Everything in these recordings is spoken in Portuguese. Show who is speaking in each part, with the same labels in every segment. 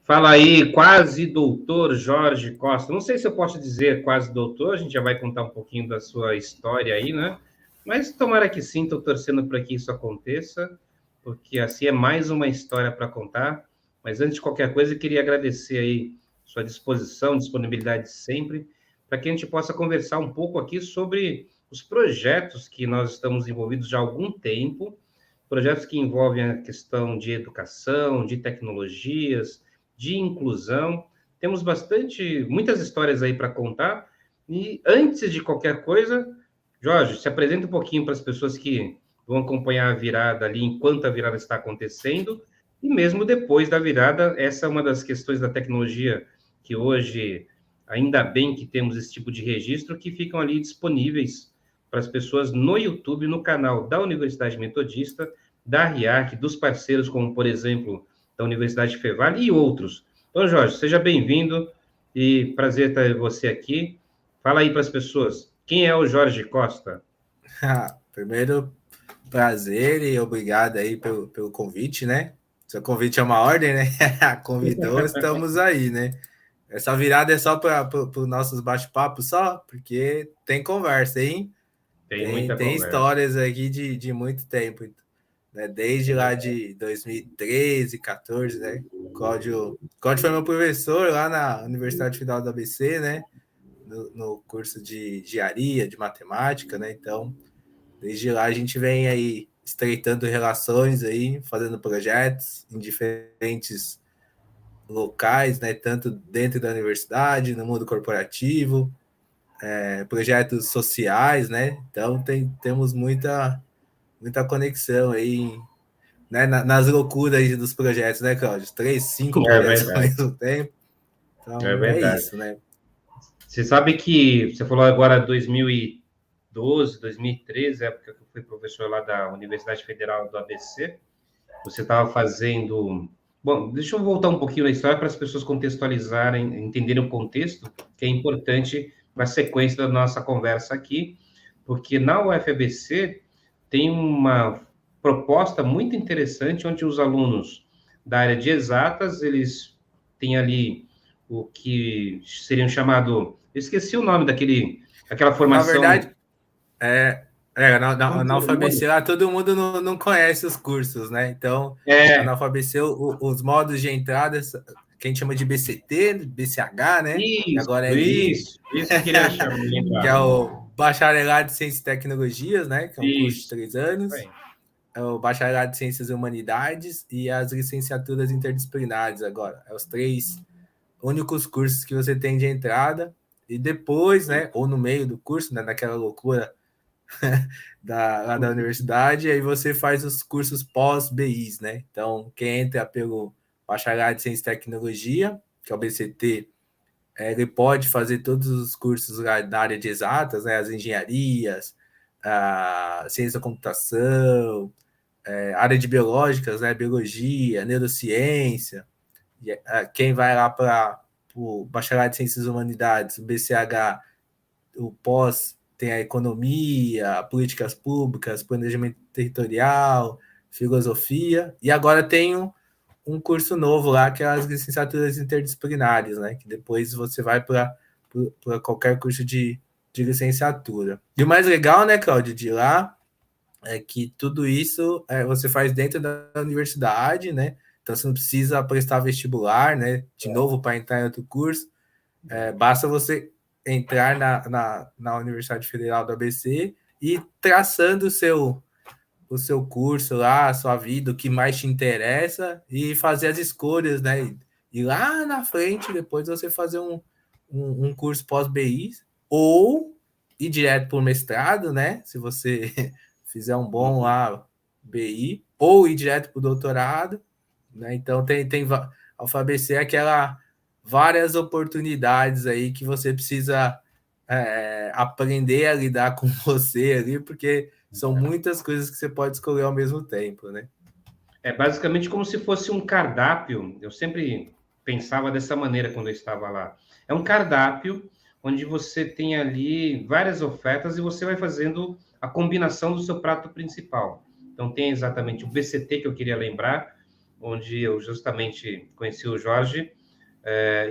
Speaker 1: Fala aí, quase doutor Jorge Costa. Não sei se eu posso dizer quase doutor, a gente já vai contar um pouquinho da sua história aí, né? Mas tomara que sim, estou torcendo para que isso aconteça, porque assim é mais uma história para contar. Mas antes de qualquer coisa, eu queria agradecer aí sua disposição, disponibilidade sempre, para que a gente possa conversar um pouco aqui sobre os projetos que nós estamos envolvidos já há algum tempo, projetos que envolvem a questão de educação, de tecnologias, de inclusão. Temos muitas histórias aí para contar. E antes de qualquer coisa, Jorge, se apresenta um pouquinho para as pessoas que vão acompanhar a virada ali enquanto a virada está acontecendo, e mesmo depois da virada, essa é uma das questões da tecnologia que hoje, ainda bem que temos esse tipo de registro, que ficam ali disponíveis para as pessoas no YouTube, no canal da Universidade Metodista, da RIAC, dos parceiros, como, por exemplo, da Universidade Fevale e outros. Então, Jorge, seja bem-vindo e prazer ter você aqui. Fala aí para as pessoas, quem é o Jorge Costa?
Speaker 2: Primeiro, prazer e obrigado aí pelo convite, né? Seu convite é uma ordem, né? Convidou, estamos aí, né? Essa virada é só para os nossos bate-papos só, porque tem conversa, hein?
Speaker 1: Tem
Speaker 2: Tem,
Speaker 1: muita
Speaker 2: tem
Speaker 1: conversa.
Speaker 2: histórias aqui de muito tempo, né? Desde lá de 2013, 14, né? Cláudio foi meu professor lá na Universidade Federal do ABC, né? No curso de engenharia, de matemática, né? Então, desde lá a gente vem aí estreitando relações aí, fazendo projetos em diferentes locais, né? Tanto dentro da universidade, no mundo corporativo, projetos sociais, né? Então temos muita conexão aí, né? Nas loucuras dos projetos, né, Cláudio? 5
Speaker 1: É
Speaker 2: projetos ao
Speaker 1: verdade,
Speaker 2: mesmo tempo.
Speaker 1: é
Speaker 2: Então é
Speaker 1: verdade.
Speaker 2: isso, né?
Speaker 1: Você sabe que você falou agora 2012, 2013, época que eu fui professor lá da Universidade Federal do ABC. Você estava fazendo. Bom, deixa eu voltar um pouquinho na história para as pessoas contextualizarem, entenderem o contexto, que é importante para a sequência da nossa conversa aqui, porque na UFABC tem uma proposta muito interessante, onde os alunos da área de exatas, eles têm ali o que seriam chamado, eu esqueci o nome daquela
Speaker 2: Na
Speaker 1: formação.
Speaker 2: verdade, É, na UFABC lá todo mundo não conhece os cursos, né? Então, na
Speaker 1: É,
Speaker 2: UFABC os modos de entrada que a gente chama de BCT, BCH, né? E
Speaker 1: isso,
Speaker 2: agora é LI,
Speaker 1: isso que eu queria chamar,
Speaker 2: que
Speaker 1: lembrar.
Speaker 2: é o Bacharelado de Ciências e Tecnologias, né? Que é um curso de
Speaker 1: Isso,
Speaker 2: 3 anos.
Speaker 1: bem.
Speaker 2: É o Bacharelado de Ciências e Humanidades e as licenciaturas interdisciplinares agora. É os 3 únicos cursos que você tem de entrada. E depois, né? Ou no meio do curso, né? Naquela loucura lá da universidade, e aí você faz os cursos pós-BIs, né? Então, quem entra pelo Bacharelado de Ciência e Tecnologia, que é o BCT, ele pode fazer todos os cursos lá na área de exatas, né? As engenharias, a ciência da computação, área de biológicas, né? Biologia, neurociência. Quem vai lá para o Bacharelado de Ciências Humanidades, o BCH, o pós tem a economia, políticas públicas, planejamento territorial, filosofia, e agora tem um curso novo lá, que é as licenciaturas interdisciplinares, né? Que depois você vai para qualquer curso de licenciatura. E o mais legal, né, Cláudio, de lá, é que tudo isso você faz dentro da universidade, né? Então você não precisa prestar vestibular, né? De novo, para entrar em outro curso. Basta você entrar na Universidade Federal do ABC e traçando o seu curso lá, a sua vida, o que mais te interessa e fazer as escolhas, né? E lá na frente, depois você fazer um curso pós-BI ou ir direto para o mestrado, né? Se você fizer um bom lá BI, ou ir direto para o doutorado, né? Então tem a UFABC é aquela várias oportunidades aí que você precisa aprender a lidar com você ali, porque são muitas coisas que você pode escolher ao mesmo tempo, né?
Speaker 1: É basicamente como se fosse um cardápio. Eu sempre pensava dessa maneira quando eu estava lá. É um cardápio onde você tem ali várias ofertas e você vai fazendo a combinação do seu prato principal. Então tem exatamente o BCT que eu queria lembrar, onde eu justamente conheci o Jorge,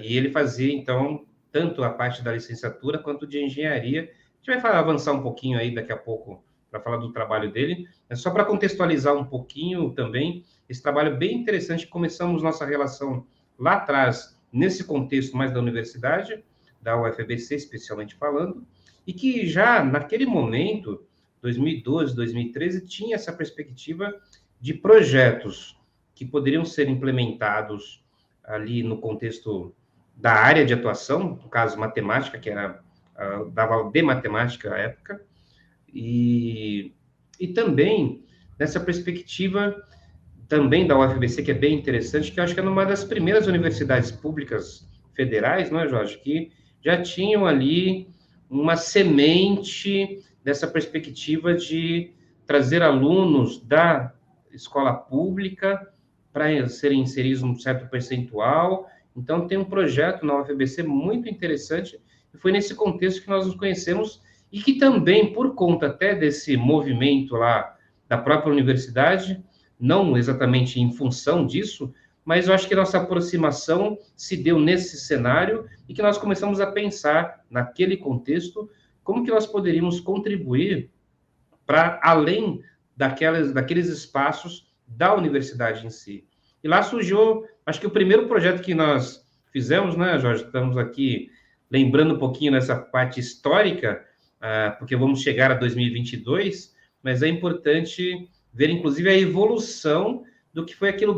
Speaker 1: e ele fazia, então, tanto a parte da licenciatura quanto de engenharia. A gente vai avançar um pouquinho aí daqui a pouco para falar do trabalho dele, mas só para contextualizar um pouquinho também, esse trabalho bem interessante, começamos nossa relação lá atrás, nesse contexto mais da universidade, da UFBC especialmente falando, e que já naquele momento, 2012, 2013, tinha essa perspectiva de projetos que poderiam ser implementados ali no contexto da área de atuação, no caso matemática, que era dava de matemática à época, e também nessa perspectiva também da UFBC, que é bem interessante, que eu acho que é uma das primeiras universidades públicas federais, não é, Jorge, que já tinham ali uma semente dessa perspectiva de trazer alunos da escola pública para serem inseridos um certo percentual. Então, tem um projeto na UFBC muito interessante, e foi nesse contexto que nós nos conhecemos, e que também, por conta até desse movimento lá da própria universidade, não exatamente em função disso, mas eu acho que nossa aproximação se deu nesse cenário e que nós começamos a pensar, naquele contexto, como que nós poderíamos contribuir para além daqueles espaços da universidade em si. E lá surgiu, acho que o primeiro projeto que nós fizemos, né, Jorge? Estamos aqui lembrando um pouquinho nessa parte histórica, porque vamos chegar a 2022, mas é importante ver, inclusive, a evolução do que foi aquela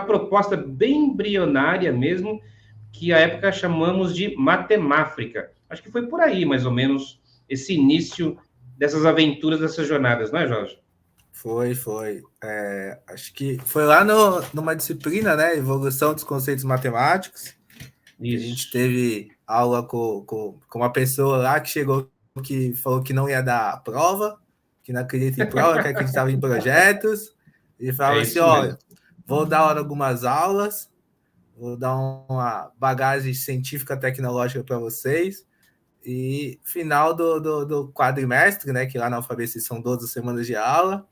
Speaker 1: proposta bem embrionária mesmo, que à época chamamos de Matemáfrica. Acho que foi por aí, mais ou menos, esse início dessas aventuras, dessas jornadas, não é, Jorge?
Speaker 2: Foi. Acho que foi lá numa disciplina, né? Evolução dos conceitos matemáticos. Que a gente teve aula com uma pessoa lá que chegou, que falou que não ia dar prova, que não acredita em prova, que acreditava em projetos. E falava assim: olha, vou dar algumas aulas, vou dar uma bagagem científica tecnológica para vocês. E final do quadrimestre, né? Que lá na UFABC são 12 semanas de aula,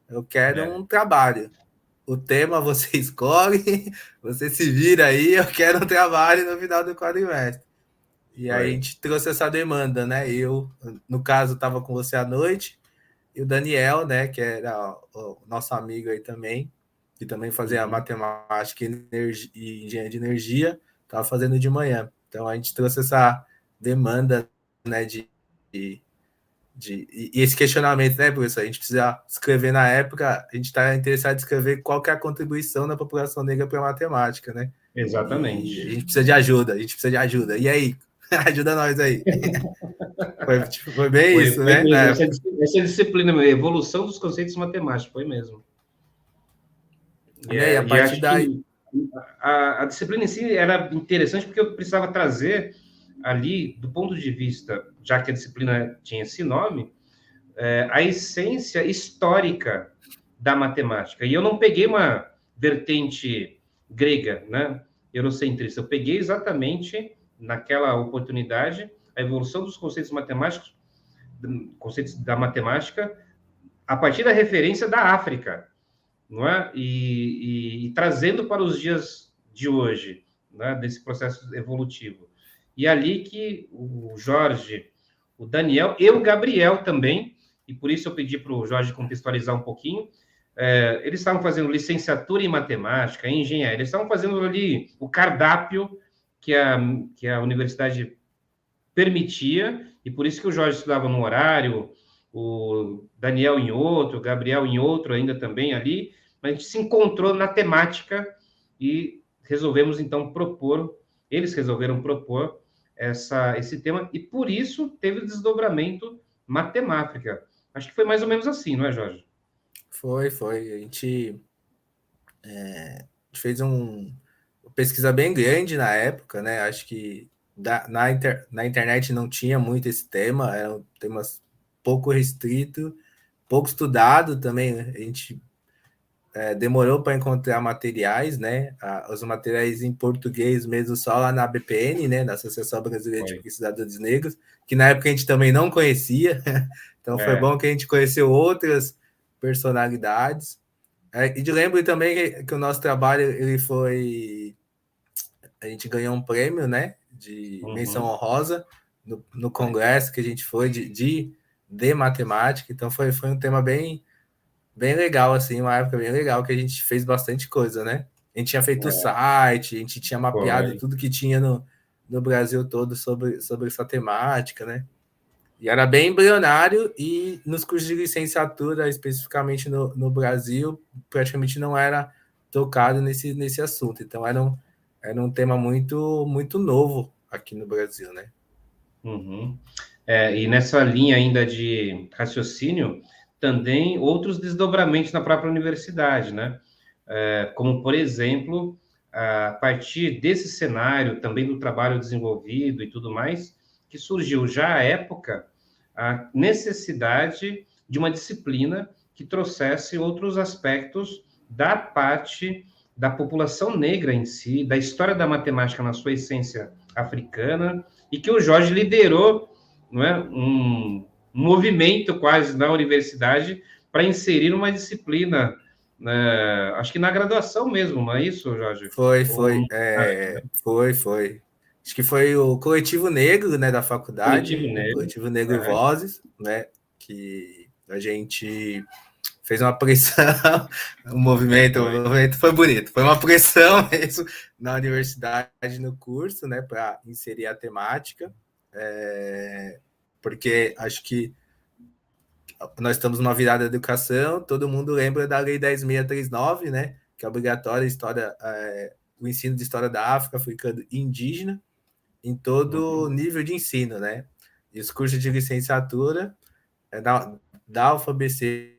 Speaker 2: eu quero um trabalho. O tema você escolhe, você se vira aí, eu quero um trabalho no final do quadrimestre. E aí a gente trouxe essa demanda, né? Eu, no caso, estava com você à noite, e o Daniel, né, que era o nosso amigo aí também, que também fazia matemática e engenharia de energia, estava fazendo de manhã. Então a gente trouxe essa demanda, né, e esse questionamento, né, professor? A gente precisa escrever na época, a gente está interessado em escrever qual que é a contribuição da população negra para a matemática, né?
Speaker 1: Exatamente.
Speaker 2: E a gente precisa de ajuda, E aí? Ajuda nós aí. Foi bem isso, né?
Speaker 1: Essa disciplina, a evolução dos conceitos matemáticos, foi mesmo.
Speaker 2: E aí, a partir daí...
Speaker 1: A disciplina em si era interessante porque eu precisava trazer ali, do ponto de vista, já que a disciplina tinha esse nome, a essência histórica da matemática. E eu não peguei uma vertente grega, né, eurocentrista. Eu peguei exatamente, naquela oportunidade, a evolução dos conceitos matemáticos, conceitos da matemática, a partir da referência da África, não é? E trazendo para os dias de hoje, né, desse processo evolutivo. E ali que o Jorge, o Daniel e o Gabriel também, e por isso eu pedi para o Jorge contextualizar um pouquinho, eles estavam fazendo licenciatura em matemática, em engenharia, eles estavam fazendo ali o cardápio que a universidade permitia, e por isso que o Jorge estudava num horário, o Daniel em outro, o Gabriel em outro ainda também ali, mas a gente se encontrou na temática e resolvemos, então, eles resolveram propor esse tema, e por isso teve o desdobramento matemática. Acho que foi mais ou menos assim, não é, Jorge?
Speaker 2: Foi. A gente fez uma pesquisa bem grande na época, né? Acho que na internet não tinha muito esse tema, era um tema pouco restrito, pouco estudado também, né? A gente demorou para encontrar materiais, né? Os materiais em português mesmo, só lá na BPN, né? Na Associação Brasileira de Pesquisadores Negros, que na época a gente também não conhecia, então foi bom que a gente conheceu outras personalidades. E lembro também que o nosso trabalho, ele foi... A gente ganhou um prêmio, né? De menção
Speaker 1: Uhum.
Speaker 2: honrosa no congresso que a gente foi de matemática. Então, foi um tema bem legal, assim, uma época bem legal, que a gente fez bastante coisa, né? A gente tinha feito o
Speaker 1: É,
Speaker 2: site, a gente tinha mapeado
Speaker 1: foi.
Speaker 2: tudo que tinha no Brasil todo sobre essa temática, né? E era bem embrionário, e nos cursos de licenciatura, especificamente no Brasil, praticamente não era tocado nesse assunto. Então, era um tema muito novo aqui no Brasil, né?
Speaker 1: Uhum. E nessa linha ainda de raciocínio, também outros desdobramentos na própria universidade, né? Como, por exemplo, a partir desse cenário, também do trabalho desenvolvido e tudo mais, que surgiu já à época a necessidade de uma disciplina que trouxesse outros aspectos da parte da população negra em si, da história da matemática na sua essência africana, e que o Jorge liderou, não é, um movimento quase na universidade para inserir uma disciplina, né, acho que na graduação mesmo, não é isso, Jorge?
Speaker 2: Foi,
Speaker 1: Ou
Speaker 2: foi, é, foi, foi. Acho que foi o Coletivo Negro, né, da faculdade,
Speaker 1: coletivo negro?
Speaker 2: Coletivo Negro
Speaker 1: É.
Speaker 2: Vozes, né, que a gente fez uma pressão, o movimento foi bonito, foi uma pressão mesmo na universidade, no curso, né, para inserir a temática, porque acho que nós estamos numa virada da educação, todo mundo lembra da Lei 10.639, né, que é obrigatória a história, o ensino de história da África, africana e indígena, em todo
Speaker 1: Uhum.
Speaker 2: nível de ensino, né? E os cursos de licenciatura da UFABC,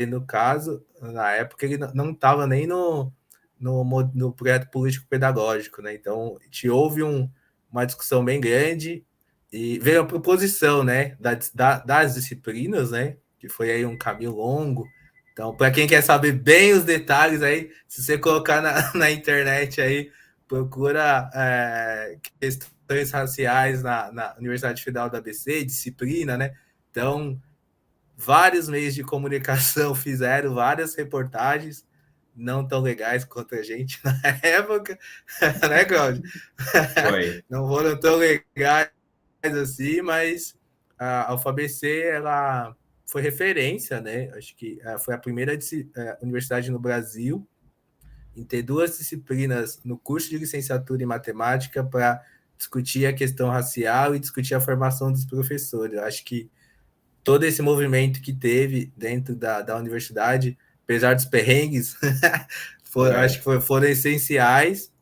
Speaker 2: no caso, na época, ele não estava nem no projeto político-pedagógico, né? Então, houve uma discussão bem grande e veio a proposição, né, das disciplinas, né? Que foi aí um caminho longo. Então, para quem quer saber bem os detalhes aí, se você colocar na internet aí, procura questões raciais na Universidade Federal da ABC, disciplina, né? Então, vários meios de comunicação fizeram várias reportagens, não tão legais quanto a gente na época, né, Claudio?
Speaker 1: Foi.
Speaker 2: Não foram tão legais assim, mas a UFABC, ela foi referência, né? Acho que foi a primeira universidade no Brasil em ter duas disciplinas no curso de licenciatura em matemática para discutir a questão racial e discutir a formação dos professores. Eu acho que todo esse movimento que teve dentro da universidade, apesar dos perrengues, acho que foram essenciais,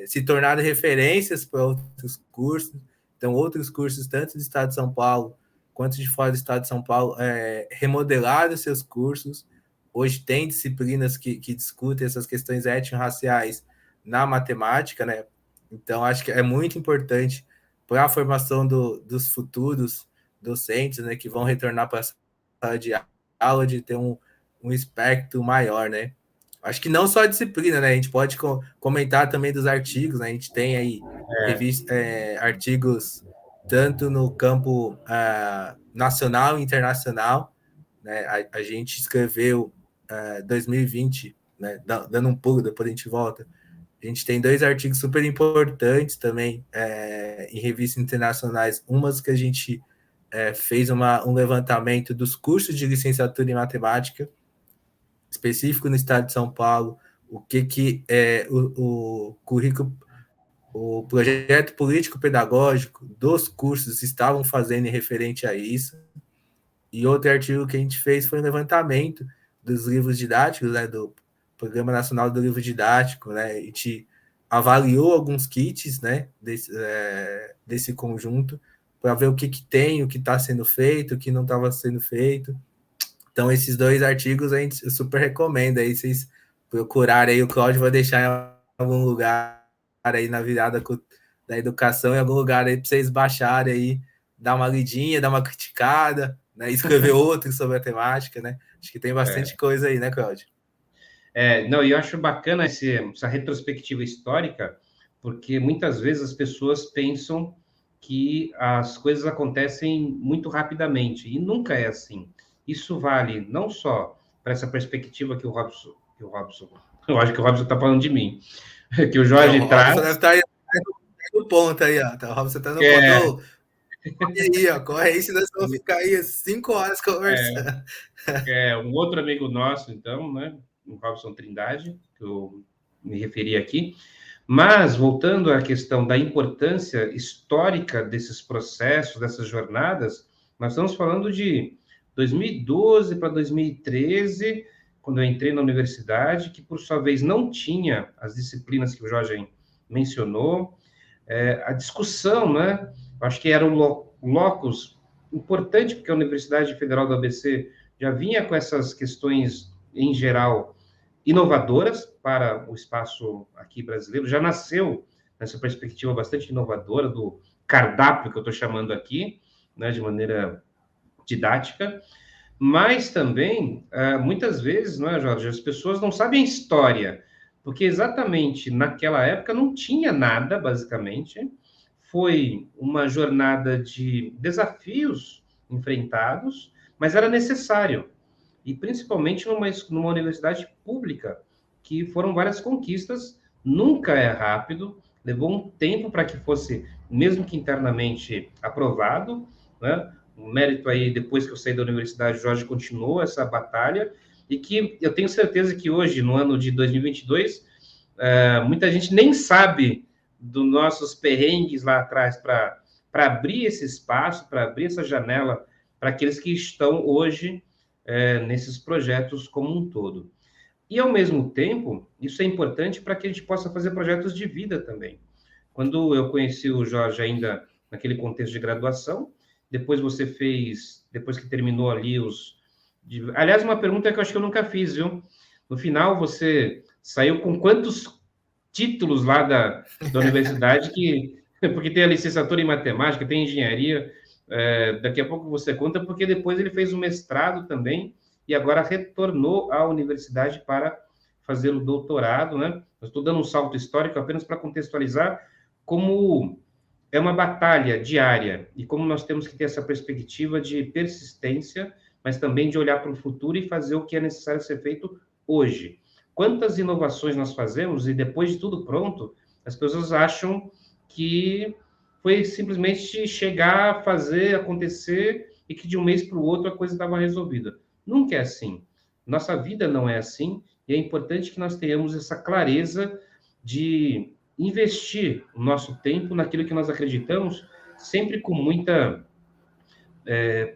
Speaker 2: se tornaram referências para outros cursos. Então, outros cursos, tanto do Estado de São Paulo quanto de fora do Estado de São Paulo, remodelaram seus cursos. Hoje tem disciplinas que discutem essas questões étnico-raciais na matemática, né? Então, acho que é muito importante para a formação dos futuros docentes, né, que vão retornar para a sala de aula, de ter um espectro maior, né? Acho que não só a disciplina, né? A gente pode comentar também dos artigos, né? A gente tem aí artigos tanto no campo nacional e internacional, né? A gente escreveu 2020, né? Dando um pulo, depois a gente volta. A gente tem dois artigos super importantes também em revistas internacionais. Umas que a gente fez um levantamento dos cursos de licenciatura em matemática, específico no estado de São Paulo, o que é o currículo, o projeto político-pedagógico dos cursos estavam fazendo em referente a isso. E outro artigo que a gente fez foi um levantamento dos livros didáticos, né, do Programa Nacional do Livro Didático, né? A gente avaliou alguns kits, né, desse conjunto para ver o que tem, o que está sendo feito, o que não estava sendo feito. Então, esses dois artigos a gente super recomenda aí, vocês procurarem aí, o Cláudio vai deixar em algum lugar aí na virada da educação, em algum lugar aí para vocês baixarem aí, dar uma lidinha, dar uma criticada, né, escrever outros sobre a temática, né? Acho que tem bastante coisa aí, né, Cláudio?
Speaker 1: Não, e eu acho bacana essa retrospectiva histórica, porque muitas vezes as pessoas pensam que as coisas acontecem muito rapidamente, e nunca é assim. Isso vale não só para essa perspectiva que o Robson, eu acho que o Robson está falando de mim, que o Jorge
Speaker 2: O Robson deve
Speaker 1: traz.
Speaker 2: estar aí no ponto aí, ó. O Robson está no
Speaker 1: É,
Speaker 2: ponto. Corre aí, ó. Corre aí, senão nós vamos ficar aí 5 horas conversando.
Speaker 1: um outro amigo nosso, então, né, o Robson Trindade, que eu me referi aqui. Mas, voltando à questão da importância histórica desses processos, dessas jornadas, nós estamos falando de 2012 para 2013, quando eu entrei na universidade, que, por sua vez, não tinha as disciplinas que o Jorge mencionou, a discussão, né? Acho que era um locus importante, porque a Universidade Federal do ABC já vinha com essas questões, em geral, inovadoras para o espaço aqui brasileiro, já nasceu nessa perspectiva bastante inovadora do cardápio que eu estou chamando aqui, né, de maneira didática, mas também, muitas vezes, não é, Jorge, as pessoas não sabem a história, porque exatamente naquela época não tinha nada, basicamente, foi uma jornada de desafios enfrentados, mas era necessário, e principalmente numa universidade pública, que foram várias conquistas, nunca é rápido, levou um tempo para que fosse, mesmo que internamente, aprovado, né? O mérito aí, depois que eu saí da universidade, o Jorge continuou essa batalha, e que eu tenho certeza que hoje, no ano de 2022, muita gente nem sabe dos nossos perrengues lá atrás para abrir esse espaço, para abrir essa janela para aqueles que estão hoje nesses projetos como um todo. E, ao mesmo tempo, isso é importante para que a gente possa fazer projetos de vida também. Quando eu conheci o Jorge ainda naquele contexto de graduação, depois você fez, depois que terminou ali Aliás, uma pergunta que eu acho que eu nunca fiz, viu? No final, você saiu com quantos títulos lá da universidade porque tem a licenciatura em matemática, tem engenharia, daqui a pouco você conta, porque depois ele fez o mestrado também e agora retornou à universidade para fazer o doutorado, né? Eu estou dando um salto histórico apenas para contextualizar como é uma batalha diária e como nós temos que ter essa perspectiva de persistência, mas também de olhar para o futuro e fazer o que é necessário ser feito hoje. Quantas inovações nós fazemos e depois de tudo pronto, as pessoas acham que foi simplesmente chegar, fazer, acontecer e que de um mês para o outro a coisa estava resolvida. Nunca é assim. Nossa vida não é assim e é importante que nós tenhamos essa clareza de investir o nosso tempo naquilo que nós acreditamos, sempre com muita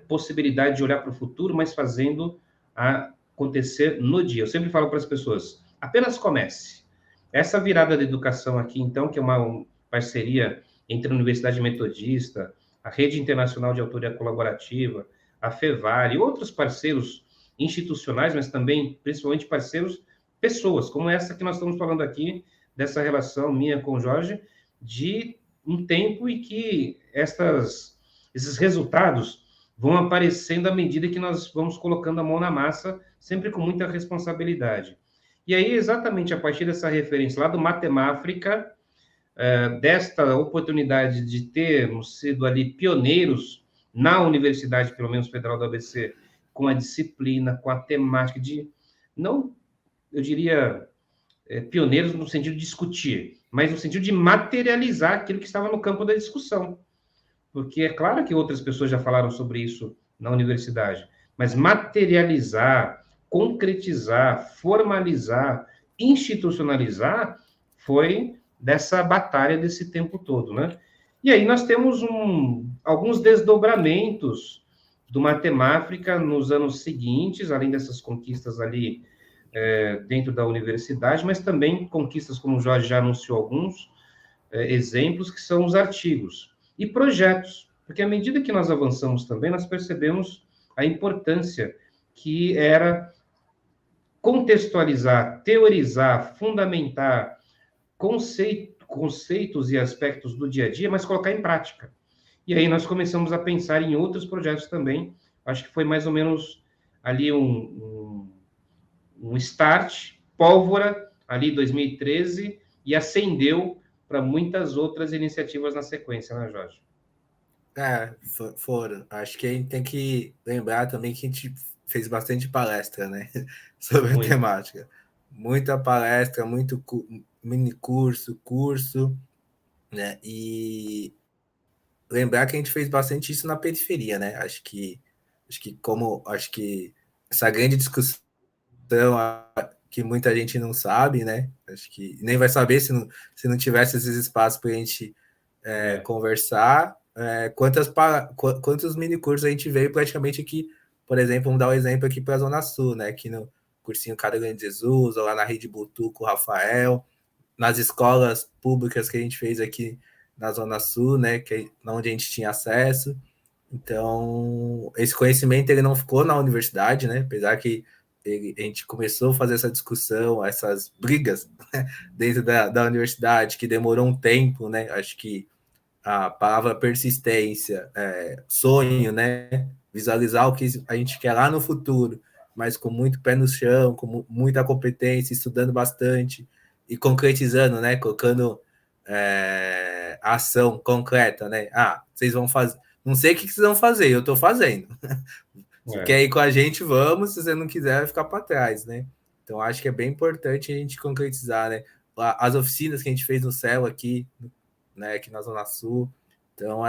Speaker 1: possibilidade de olhar para o futuro, mas fazendo acontecer no dia. Eu sempre falo para as pessoas, apenas comece. Essa virada da educação aqui, então, que é uma parceria entre a Universidade Metodista, a Rede Internacional de Autoria Colaborativa, a FEVAL e outros parceiros institucionais, mas também, principalmente, parceiros, pessoas, como essa que nós estamos falando aqui, dessa relação minha com o Jorge, de um tempo em que esses resultados vão aparecendo à medida que nós vamos colocando a mão na massa, sempre com muita responsabilidade. E aí, exatamente a partir dessa referência lá do Matemáfrica, desta oportunidade de termos sido ali pioneiros na Universidade, pelo menos Federal do ABC, com a disciplina, com a temática de, não, eu diria, pioneiros no sentido de discutir, mas no sentido de materializar aquilo que estava no campo da discussão. Porque é claro que outras pessoas já falaram sobre isso na universidade, mas materializar, concretizar, formalizar, institucionalizar foi dessa batalha desse tempo todo, né? E aí nós temos alguns desdobramentos do Matemáfrica nos anos seguintes, além dessas conquistas ali dentro da universidade, mas também conquistas, como o Jorge já anunciou alguns exemplos, que são os artigos e projetos, porque à medida que nós avançamos também, nós percebemos a importância que era contextualizar, teorizar, fundamentar conceitos e aspectos do dia a dia, mas colocar em prática. E aí nós começamos a pensar em outros projetos também. Acho que foi mais ou menos ali um start, pólvora, ali 2013, e acendeu para muitas outras iniciativas na sequência, né, Jorge?
Speaker 2: Foram. Acho que a gente tem que lembrar também que a gente fez bastante palestra, né? Sobre a
Speaker 1: Muito.
Speaker 2: temática. Muita palestra, muito mini curso, né? E lembrar que a gente fez bastante isso na periferia, né? Acho que essa grande discussão que muita gente não sabe, né? Acho que nem vai saber se não tivesse esses espaços para a gente conversar. Quantos mini cursos a gente veio praticamente aqui, por exemplo, vamos dar um exemplo aqui para a Zona Sul, né? Aqui no cursinho Carolina de Jesus, ou lá na Rede Butu com o Rafael, nas escolas públicas que a gente fez aqui na Zona Sul, né? Que onde a gente tinha acesso. Então, esse conhecimento ele não ficou na universidade, né? Apesar que a gente começou a fazer essa discussão, essas brigas, né? Dentro da universidade, que demorou um tempo, né? Acho que a palavra persistência, sonho, né? Visualizar o que a gente quer lá no futuro, mas com muito pé no chão, com muita competência, estudando bastante e concretizando, né? Colocando ação concreta, né? Vocês vão fazer. Não sei o que vocês vão fazer, eu estou fazendo. Se quer ir com a gente, vamos. Se você não quiser, vai ficar para trás, né? Então, acho que é bem importante a gente concretizar, né? As oficinas que a gente fez no céu aqui, né? Aqui na Zona Sul. Então,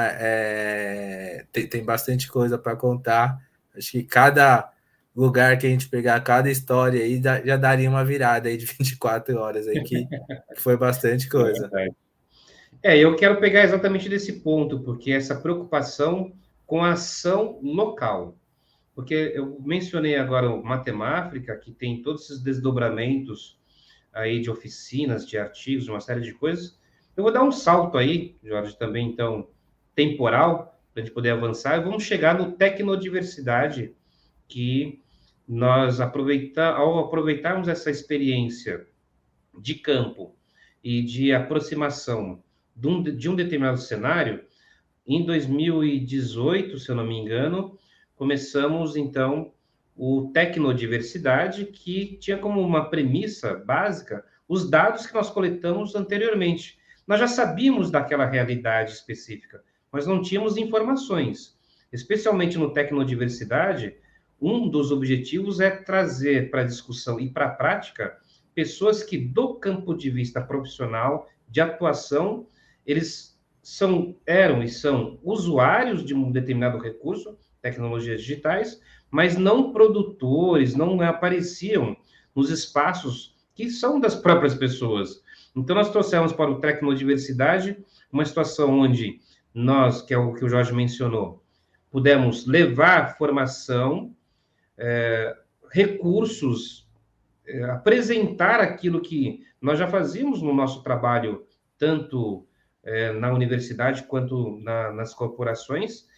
Speaker 2: tem bastante coisa para contar. Acho que cada lugar que a gente pegar, cada história aí, já daria uma virada aí de 24 horas aí, que foi bastante coisa.
Speaker 1: Eu quero pegar exatamente desse ponto, porque essa preocupação com a ação local. Porque eu mencionei agora o Matemáfrica, que tem todos esses desdobramentos aí de oficinas, de artigos, uma série de coisas. Eu vou dar um salto aí, Jorge, também, então, temporal, para a gente poder avançar, e vamos chegar no Tecnodiversidade, que nós, ao aproveitarmos essa experiência de campo e de aproximação de um determinado cenário, em 2018, se eu não me engano, começamos, então, o Tecnodiversidade, que tinha como uma premissa básica os dados que nós coletamos anteriormente. Nós já sabíamos daquela realidade específica, mas não tínhamos informações. Especialmente no Tecnodiversidade, um dos objetivos é trazer para a discussão e para a prática pessoas que, do campo de vista profissional, de atuação, eles eram e são usuários de um determinado recurso, tecnologias digitais, mas não produtores, não apareciam nos espaços que são das próprias pessoas. Então, nós trouxemos para o Tecnodiversidade uma situação onde nós, que é o que o Jorge mencionou, pudemos levar formação, recursos, apresentar aquilo que nós já fazíamos no nosso trabalho, tanto na universidade quanto nas corporações,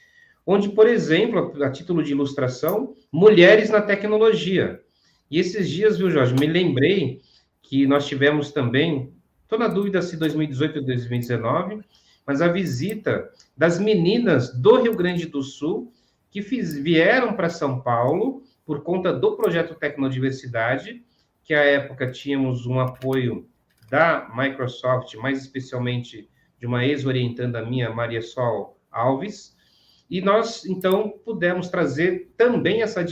Speaker 1: onde, por exemplo, a título de ilustração, mulheres na tecnologia. E esses dias, viu, Jorge, me lembrei que nós tivemos também, estou na dúvida se 2018 ou 2019, mas a visita das meninas do Rio Grande do Sul, que vieram para São Paulo por conta do projeto Tecnodiversidade, que à época tínhamos um apoio da Microsoft, mais especialmente de uma ex-orientanda minha, Maria Sol Alves, e nós, então, pudemos trazer também essa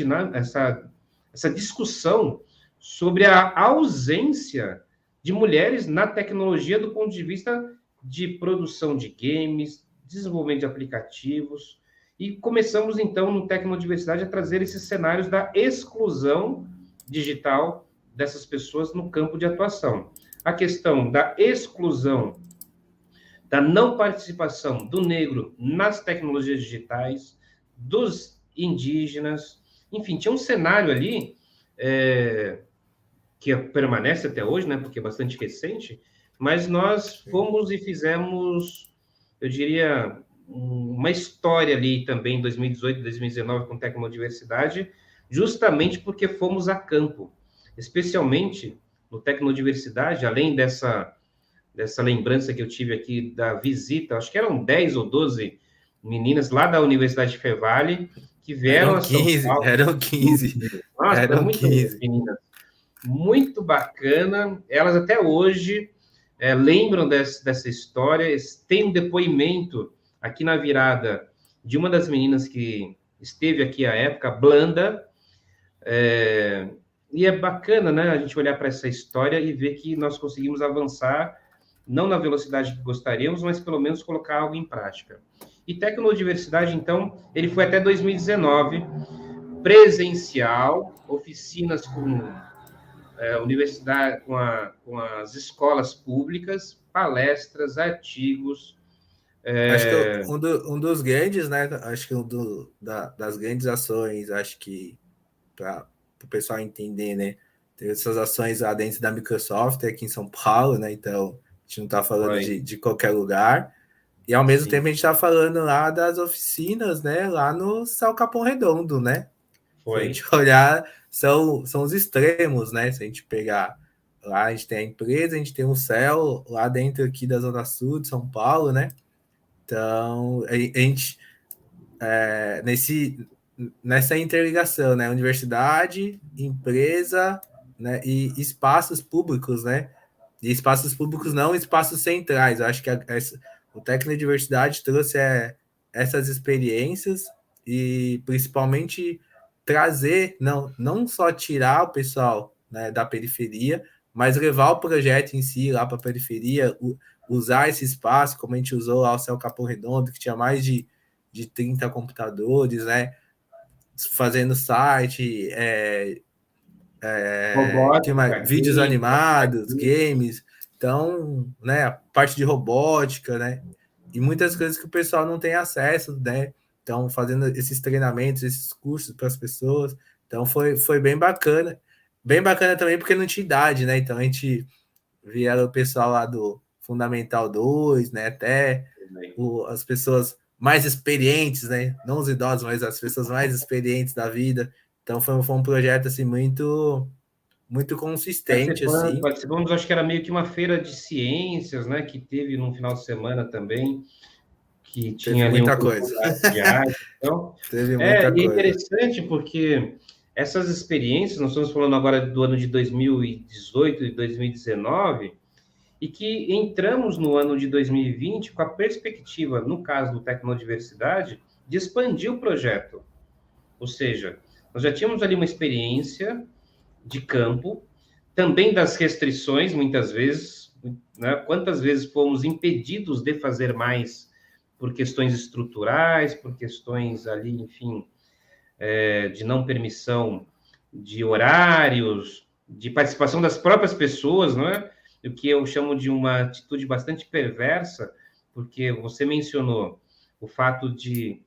Speaker 1: discussão sobre a ausência de mulheres na tecnologia do ponto de vista de produção de games, desenvolvimento de aplicativos, e começamos, então, no Tecnodiversidade, a trazer esses cenários da exclusão digital dessas pessoas no campo de atuação. A questão da exclusão, da não participação do negro nas tecnologias digitais, dos indígenas, enfim, tinha um cenário ali que permanece até hoje, né, porque é bastante recente, mas nós fomos e fizemos, eu diria, uma história ali também em 2018, 2019 com Tecnodiversidade, justamente porque fomos a campo, especialmente no Tecnodiversidade, além dessa lembrança que eu tive aqui da visita, acho que eram 10 ou 12 meninas lá da Universidade de Fevale, que vieram a São Paulo.
Speaker 2: Eram 15.
Speaker 1: Nossa,
Speaker 2: eram
Speaker 1: muito
Speaker 2: 15.
Speaker 1: Meninas. Muito bacana. Elas até hoje lembram dessa história. Tem um depoimento aqui na virada de uma das meninas que esteve aqui à época, Blanda, E é bacana, né, a gente olhar para essa história e ver que nós conseguimos avançar, não na velocidade que gostaríamos, mas pelo menos colocar algo em prática. E Tecnodiversidade, então, ele foi até 2019, presencial, oficinas com universidade, com as escolas públicas, palestras, artigos.
Speaker 2: Acho que um dos grandes, né? Acho que das grandes ações, acho que para o pessoal entender, né? Tem essas ações lá dentro da Microsoft, aqui em São Paulo, né? Então, a gente não está falando de qualquer lugar. E ao mesmo tempo a gente está falando lá das oficinas, né? Lá no Céu Capão Redondo, né? Se a gente olhar, são os extremos, né? Se a gente pegar lá, a gente tem a empresa, a gente tem o céu lá dentro aqui da Zona Sul de São Paulo, né? Então, a gente nessa interligação, né? Universidade, empresa, né? E espaços públicos, né? E espaços públicos não espaços centrais. Eu acho que o Tecnodiversidade trouxe essas experiências e principalmente trazer, não só tirar o pessoal, né, da periferia, mas levar o projeto em si lá para a periferia, usar esse espaço, como a gente usou lá o Céu Capão Redondo, que tinha mais de 30 computadores, né? Fazendo site, vídeos animados, games, então, né, a parte de robótica, né, e muitas coisas que o pessoal não tem acesso, né, então fazendo esses treinamentos, esses cursos para as pessoas, então foi bem bacana também porque não tinha idade, né, então a gente via o pessoal lá do Fundamental 2, né, até as pessoas mais experientes, né, não os idosos, mas as pessoas mais experientes da vida, então foi um projeto, assim, muito consistente, assim.
Speaker 1: Participamos, acho que era meio que uma feira de ciências, né, que teve no final de semana também, que tinha ali
Speaker 2: muita coisa.
Speaker 1: De arte. Então,
Speaker 2: teve muita coisa.
Speaker 1: interessante porque essas experiências, nós estamos falando agora do ano de 2018 e 2019, e que entramos no ano de 2020 com a perspectiva, no caso do Tecnodiversidade, de expandir o projeto. Ou seja, nós já tínhamos ali uma experiência de campo, também das restrições, muitas vezes, né? Quantas vezes fomos impedidos de fazer mais por questões estruturais, por questões ali, enfim, de não permissão de horários, de participação das próprias pessoas, não é? O que eu chamo de uma atitude bastante perversa, porque você mencionou o fato de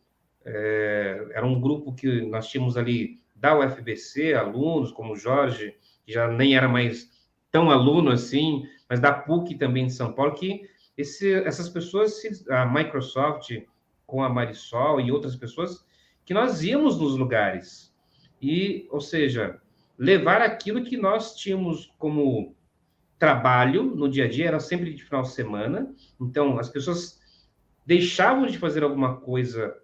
Speaker 1: era um grupo que nós tínhamos ali da UFBC, alunos como o Jorge, que já nem era mais tão aluno assim, mas da PUC também de São Paulo, que essas pessoas, a Microsoft com a Marisol e outras pessoas, que nós íamos nos lugares. E, ou seja, levar aquilo que nós tínhamos como trabalho no dia a dia, era sempre de final de semana, então as pessoas deixavam de fazer alguma coisa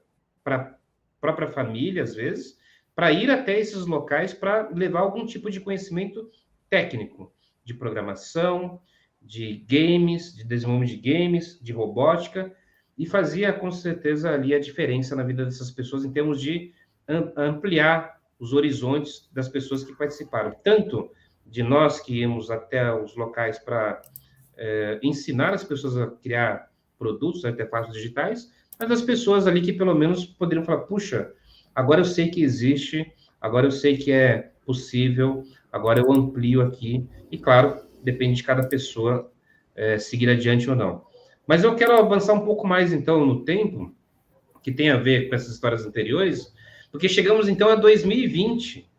Speaker 1: para a própria família, às vezes, para ir até esses locais para levar algum tipo de conhecimento técnico, de programação, de games, de desenvolvimento de games, de robótica, e fazia com certeza ali a diferença na vida dessas pessoas em termos de ampliar os horizontes das pessoas que participaram, tanto de nós que íamos até os locais para ensinar as pessoas a criar produtos, artefatos digitais, mas as pessoas ali que pelo menos poderiam falar, puxa, agora eu sei que existe, agora eu sei que é possível, agora eu amplio aqui, e claro, depende de cada pessoa seguir adiante ou não. Mas eu quero avançar um pouco mais, então, no tempo, que tem a ver com essas histórias anteriores, porque chegamos, então, a 2020.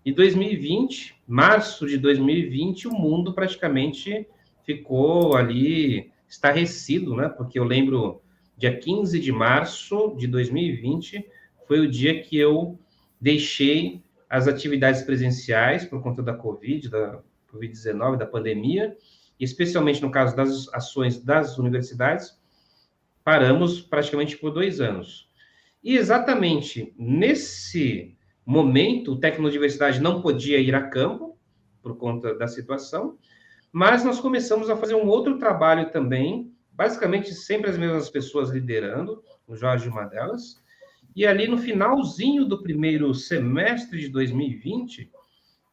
Speaker 1: E 2020, março de 2020, o mundo praticamente ficou ali estarrecido, né? Porque eu lembro, dia 15 de março de 2020, foi o dia que eu deixei as atividades presenciais por conta da Covid-19, da pandemia, e especialmente no caso das ações das universidades, paramos praticamente por 2 anos. E exatamente nesse momento, o Tecnodiversidade não podia ir a campo, por conta da situação, mas nós começamos a fazer um outro trabalho também, basicamente sempre as mesmas pessoas liderando, o Jorge uma delas, E ali no finalzinho do primeiro semestre de 2020,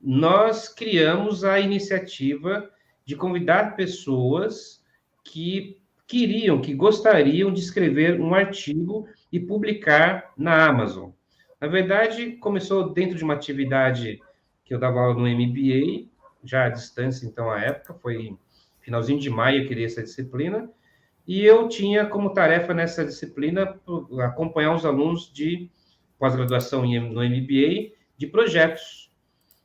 Speaker 1: nós criamos a iniciativa de convidar pessoas que queriam, que gostariam de escrever um artigo e publicar na Amazon. Na verdade, começou dentro de uma atividade que eu dava aula no MBA, já à distância, então, à época, foi finalzinho de maio, eu queria essa disciplina, e eu tinha como tarefa nessa disciplina acompanhar os alunos de pós-graduação no MBA de projetos.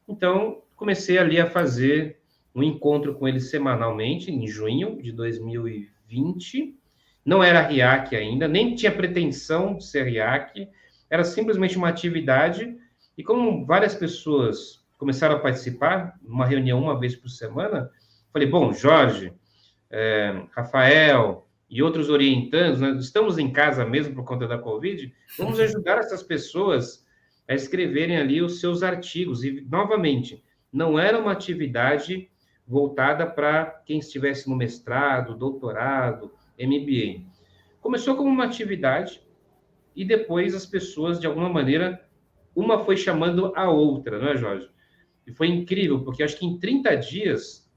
Speaker 1: Então, comecei ali a fazer um encontro com eles semanalmente, em junho de 2020. Não era RIAC ainda, nem tinha pretensão de ser RIAC, era simplesmente uma atividade. E como várias pessoas começaram a participar, uma reunião uma vez por semana, falei, bom, Jorge, Rafael e outros orientandos, né, estamos em casa mesmo por conta da Covid, vamos ajudar essas pessoas a escreverem ali os seus artigos. E, novamente, não era uma atividade voltada para quem estivesse no mestrado, doutorado, MBA. Começou como uma atividade e depois as pessoas, de alguma maneira, uma foi chamando a outra, não é, Jorge? E foi incrível, porque acho que em 30 dias,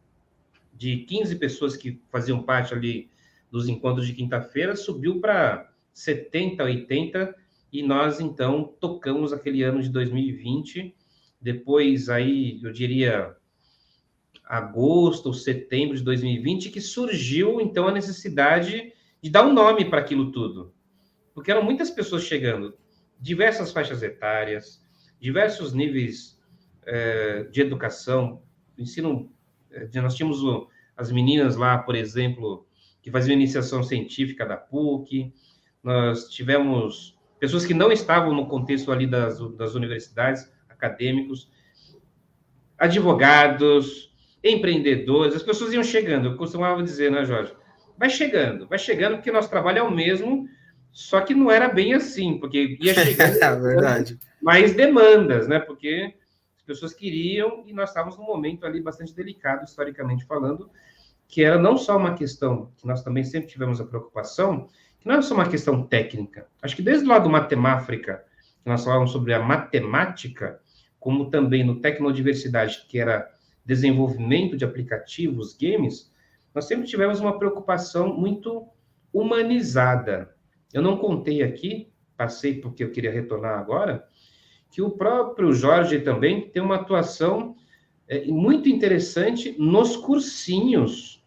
Speaker 1: de 15 pessoas que faziam parte ali dos encontros de quinta-feira, subiu para 70, 80, e nós, então, tocamos aquele ano de 2020. Depois, aí, eu diria, agosto ou setembro de 2020, que surgiu, então, a necessidade de dar um nome para aquilo tudo. Porque eram muitas pessoas chegando, diversas faixas etárias, diversos níveis de educação, ensino. Nós tínhamos as meninas lá, por exemplo, que faziam iniciação científica da PUC, nós tivemos pessoas que não estavam no contexto ali das universidades, acadêmicos, advogados, empreendedores, as pessoas iam chegando. Eu costumava dizer, né, Jorge? Vai chegando, porque nosso trabalho é o mesmo, só que não era bem assim, porque ia chegando
Speaker 2: É verdade.
Speaker 1: mais demandas, né? Porque as pessoas queriam e nós estávamos num momento ali bastante delicado, historicamente falando, que era não só uma questão, que nós também sempre tivemos a preocupação, que não é só uma questão técnica. Acho que desde o lado matemática, que nós falávamos sobre a matemática, como também no Tecnodiversidade, que era desenvolvimento de aplicativos, games, nós sempre tivemos uma preocupação muito humanizada. Eu não contei aqui, passei porque eu queria retornar agora, que o próprio Jorge também tem uma atuação muito interessante nos cursinhos,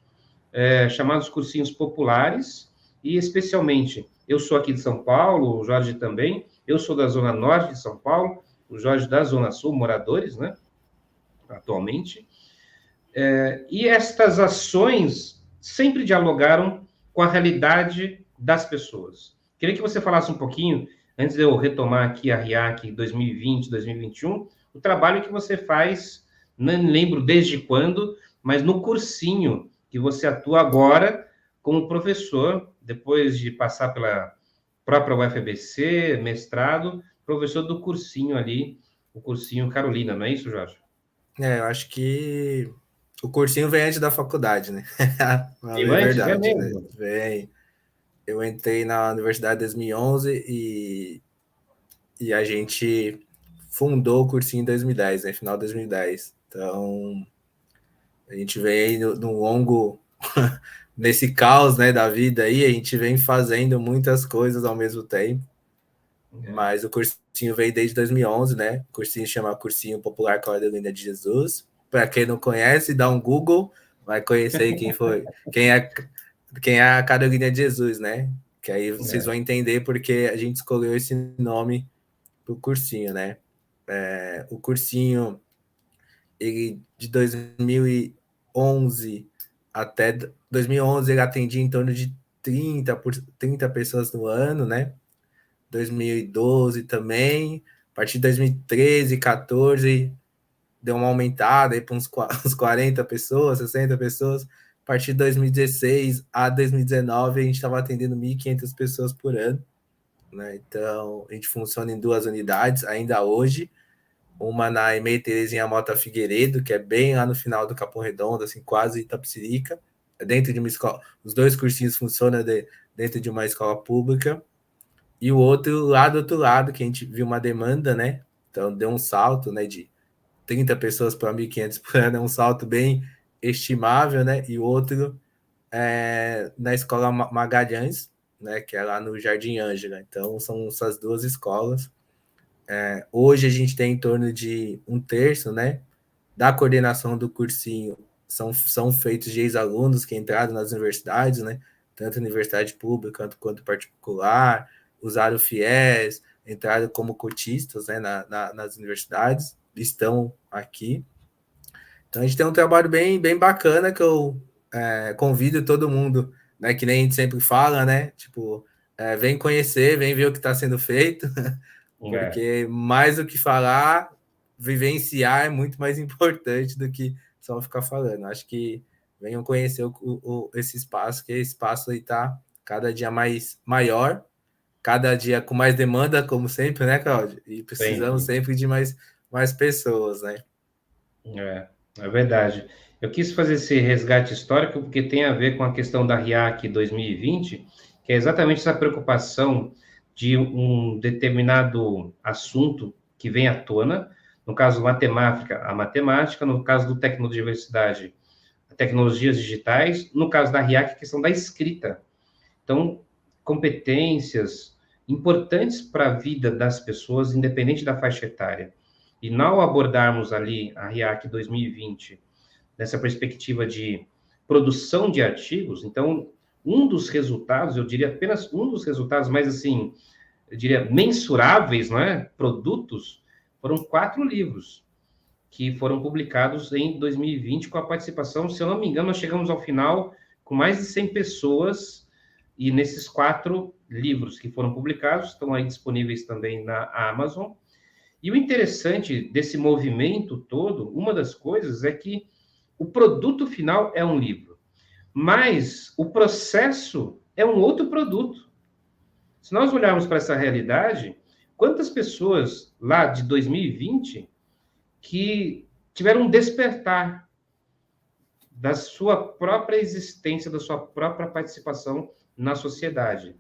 Speaker 1: chamados cursinhos populares, e especialmente, eu sou aqui de São Paulo, o Jorge também, eu sou da Zona Norte de São Paulo, o Jorge da Zona Sul, moradores, né, atualmente, e estas ações sempre dialogaram com a realidade das pessoas. Queria que você falasse um pouquinho, antes de eu retomar aqui a RIAC 2020, 2021, o trabalho que você faz, não lembro desde quando, mas no cursinho que você atua agora como professor, depois de passar pela própria UFABC, mestrado, professor do cursinho ali, o cursinho Carolina, não é isso, Jorge?
Speaker 2: Eu acho que o cursinho vem antes da faculdade, né? Uma
Speaker 1: Veio antes? É
Speaker 2: verdade, né?
Speaker 1: mesmo?
Speaker 2: Vem. Eu entrei na universidade em 2011 e a gente fundou o cursinho em 2010, né? Final de 2010. Então, a gente vem aí no longo, nesse caos, né, da vida aí, a gente vem fazendo muitas coisas ao mesmo tempo. Mas o cursinho veio desde 2011, né? O cursinho chama Cursinho Popular Carolina de Jesus. Para quem não conhece, dá um Google, vai conhecer quem é a Carolina de Jesus, né? Que aí vocês vão entender porque a gente escolheu esse nome para o cursinho, né? O cursinho, ele de 2011 até 2011, ele atendia em torno de 30 pessoas no ano, né? 2012 também, a partir de 2013, 14, deu uma aumentada aí para uns 40 pessoas, 60 pessoas. A partir de 2016 a 2019, a gente estava atendendo 1.500 pessoas por ano, né? Então, a gente funciona em 2 unidades ainda hoje, uma na Emei Terezinha Mota Figueiredo, que é bem lá no final do Capão Redondo, assim, quase Itapecerica, dentro de uma escola. Os 2 cursinhos funcionam dentro de uma escola pública. E o outro lá do outro lado, que a gente viu uma demanda, né? Então deu um salto, né, de 30 pessoas para 1.500 por ano, é um salto bem estimável, né? E o outro na Escola Magalhães, né, que é lá no Jardim Ângela. Então são essas duas escolas. Hoje a gente tem em torno de um terço, né, da coordenação do cursinho são feitos de ex-alunos que entraram nas universidades, né, tanto universidade pública quanto particular, usaram o FIES, entraram como cotistas, né, nas universidades, estão aqui. Então a gente tem um trabalho bem bacana que eu convido todo mundo, né, que nem a gente sempre fala, né, tipo, vem conhecer, vem ver o que está sendo feito,
Speaker 1: É,
Speaker 2: porque mais do que falar, vivenciar é muito mais importante do que só ficar falando. Acho que venham conhecer esse espaço, que esse espaço aí está cada dia mais maior, cada dia com mais demanda, como sempre, né, Cláudio? E precisamos
Speaker 1: sempre.
Speaker 2: sempre de mais pessoas, né?
Speaker 1: É verdade. Eu quis fazer esse resgate histórico porque tem a ver com a questão da RIAC 2020, que é exatamente essa preocupação de um determinado assunto que vem à tona, no caso matemática, a matemática, no caso do tecnodiversidade, tecnologias digitais, no caso da RIAC, a questão da escrita. Então, competências importantes para a vida das pessoas, independente da faixa etária. E não abordarmos ali a RIAC 2020 nessa perspectiva de produção de artigos, então, um dos resultados, eu diria apenas um dos resultados, mas assim, eu diria mensuráveis, não é? Produtos, foram 4 livros que foram publicados em 2020 com a participação, se eu não me engano, nós chegamos ao final com mais de 100 pessoas e nesses 4 livros que foram publicados, estão aí disponíveis também na Amazon. E o interessante desse movimento todo, uma das coisas é que o produto final é um livro, mas o processo é um outro produto. Se nós olharmos para essa realidade, quantas pessoas lá de 2020 que tiveram um despertar da sua própria existência, da sua própria participação na sociedade.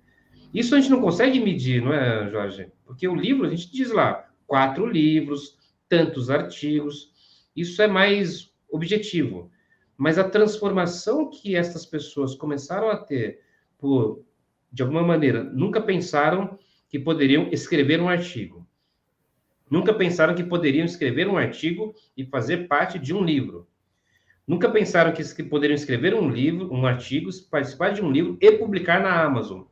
Speaker 1: Isso a gente não consegue medir, não é, Jorge? Porque o livro, a gente diz lá, 4 livros, tantos artigos, isso é mais objetivo. Mas a transformação que essas pessoas começaram a ter, por, de alguma maneira, nunca pensaram que poderiam escrever um artigo. Nunca pensaram que poderiam escrever um artigo e fazer parte de um livro. Nunca pensaram que poderiam escrever um livro, um artigo, participar de um livro e publicar na Amazon.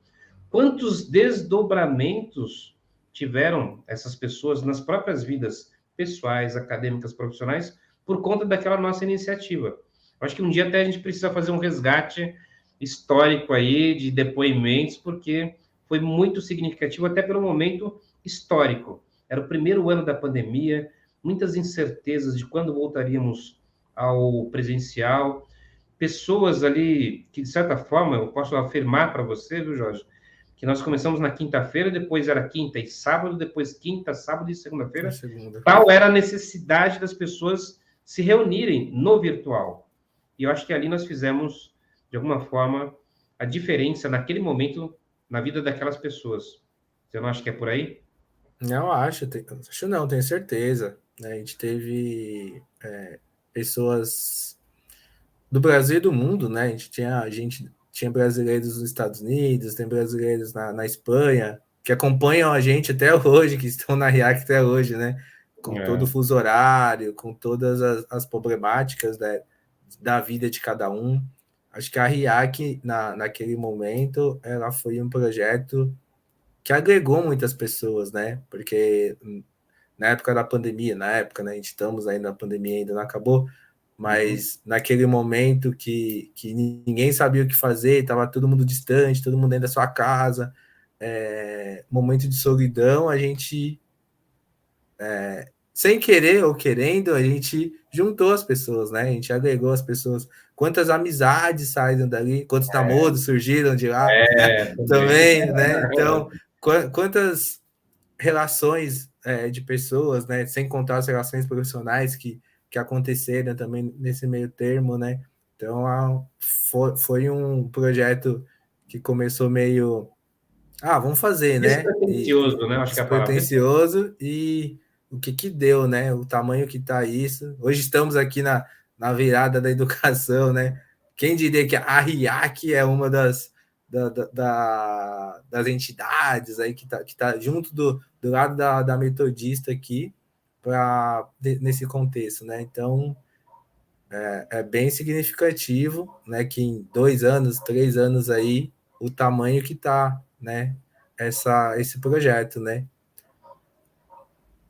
Speaker 1: Quantos desdobramentos tiveram essas pessoas nas próprias vidas pessoais, acadêmicas, profissionais, por conta daquela nossa iniciativa? Eu acho que um dia até a gente precisa fazer um resgate histórico aí de depoimentos, porque foi muito significativo, até pelo momento histórico. Era o primeiro ano da pandemia, muitas incertezas de quando voltaríamos ao presencial, pessoas ali que, de certa forma, eu posso afirmar para você, viu, Jorge, que nós começamos na quinta-feira, depois era quinta e sábado, depois quinta, sábado e
Speaker 2: Na
Speaker 1: segunda-feira.
Speaker 2: segunda.
Speaker 1: Tal era a necessidade das pessoas se reunirem no virtual. E eu acho que ali nós fizemos, de alguma forma, a diferença naquele momento na vida daquelas pessoas. Você não acha que é por aí?
Speaker 2: Não acho não, tenho certeza. Né? A gente teve pessoas do Brasil e do mundo, né? A gente tinha brasileiros nos Estados Unidos, tem brasileiros na Espanha, que acompanham a gente até hoje, que estão na RIAC até hoje, né? Com todo o
Speaker 1: É,
Speaker 2: fuso horário, com todas as problemáticas da vida de cada um. Acho que a RIAC, naquele momento, ela foi um projeto que agregou muitas pessoas, né? Porque na época da pandemia, né? A gente estamos ainda na pandemia, ainda não acabou,
Speaker 1: uhum,
Speaker 2: mas naquele momento que ninguém sabia o que fazer, estava todo mundo distante, todo mundo dentro da sua casa, momento de solidão, a gente, sem querer ou querendo, a gente juntou as pessoas, né? A gente agregou as pessoas. Quantas amizades saíram dali, quantos namoros surgiram de lá
Speaker 1: também.
Speaker 2: também, né? Então, quantas relações de pessoas, né? Sem contar as relações profissionais que aconteceram também nesse meio termo, né? Então, foi um projeto que começou meio Vamos fazer, né?
Speaker 1: Despretensioso, né? Acho que é a palavra.
Speaker 2: Despretensioso e o que que deu, né? O tamanho que tá isso. Hoje estamos aqui na virada da educação, né? Quem diria que a RIAC é uma das entidades aí que tá junto do lado da metodista aqui nesse contexto, né? Então, é bem significativo, né? Que em 2 anos, 3 anos aí, o tamanho que tá, né? Esse projeto, né?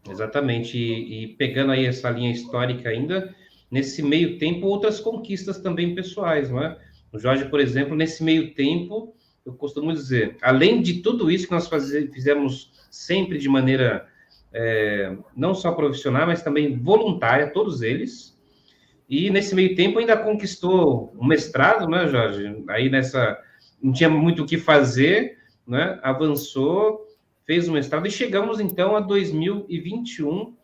Speaker 1: Exatamente. E pegando aí essa linha histórica ainda, nesse meio tempo, outras conquistas também pessoais, não é? O Jorge, por exemplo, nesse meio tempo, eu costumo dizer, além de tudo isso que nós fizemos sempre de maneira não só profissional, mas também voluntária, todos eles, e nesse meio tempo ainda conquistou um mestrado, né, Jorge? Aí nessa, não tinha muito o que fazer, né? Avançou, fez o mestrado e chegamos então a 2021,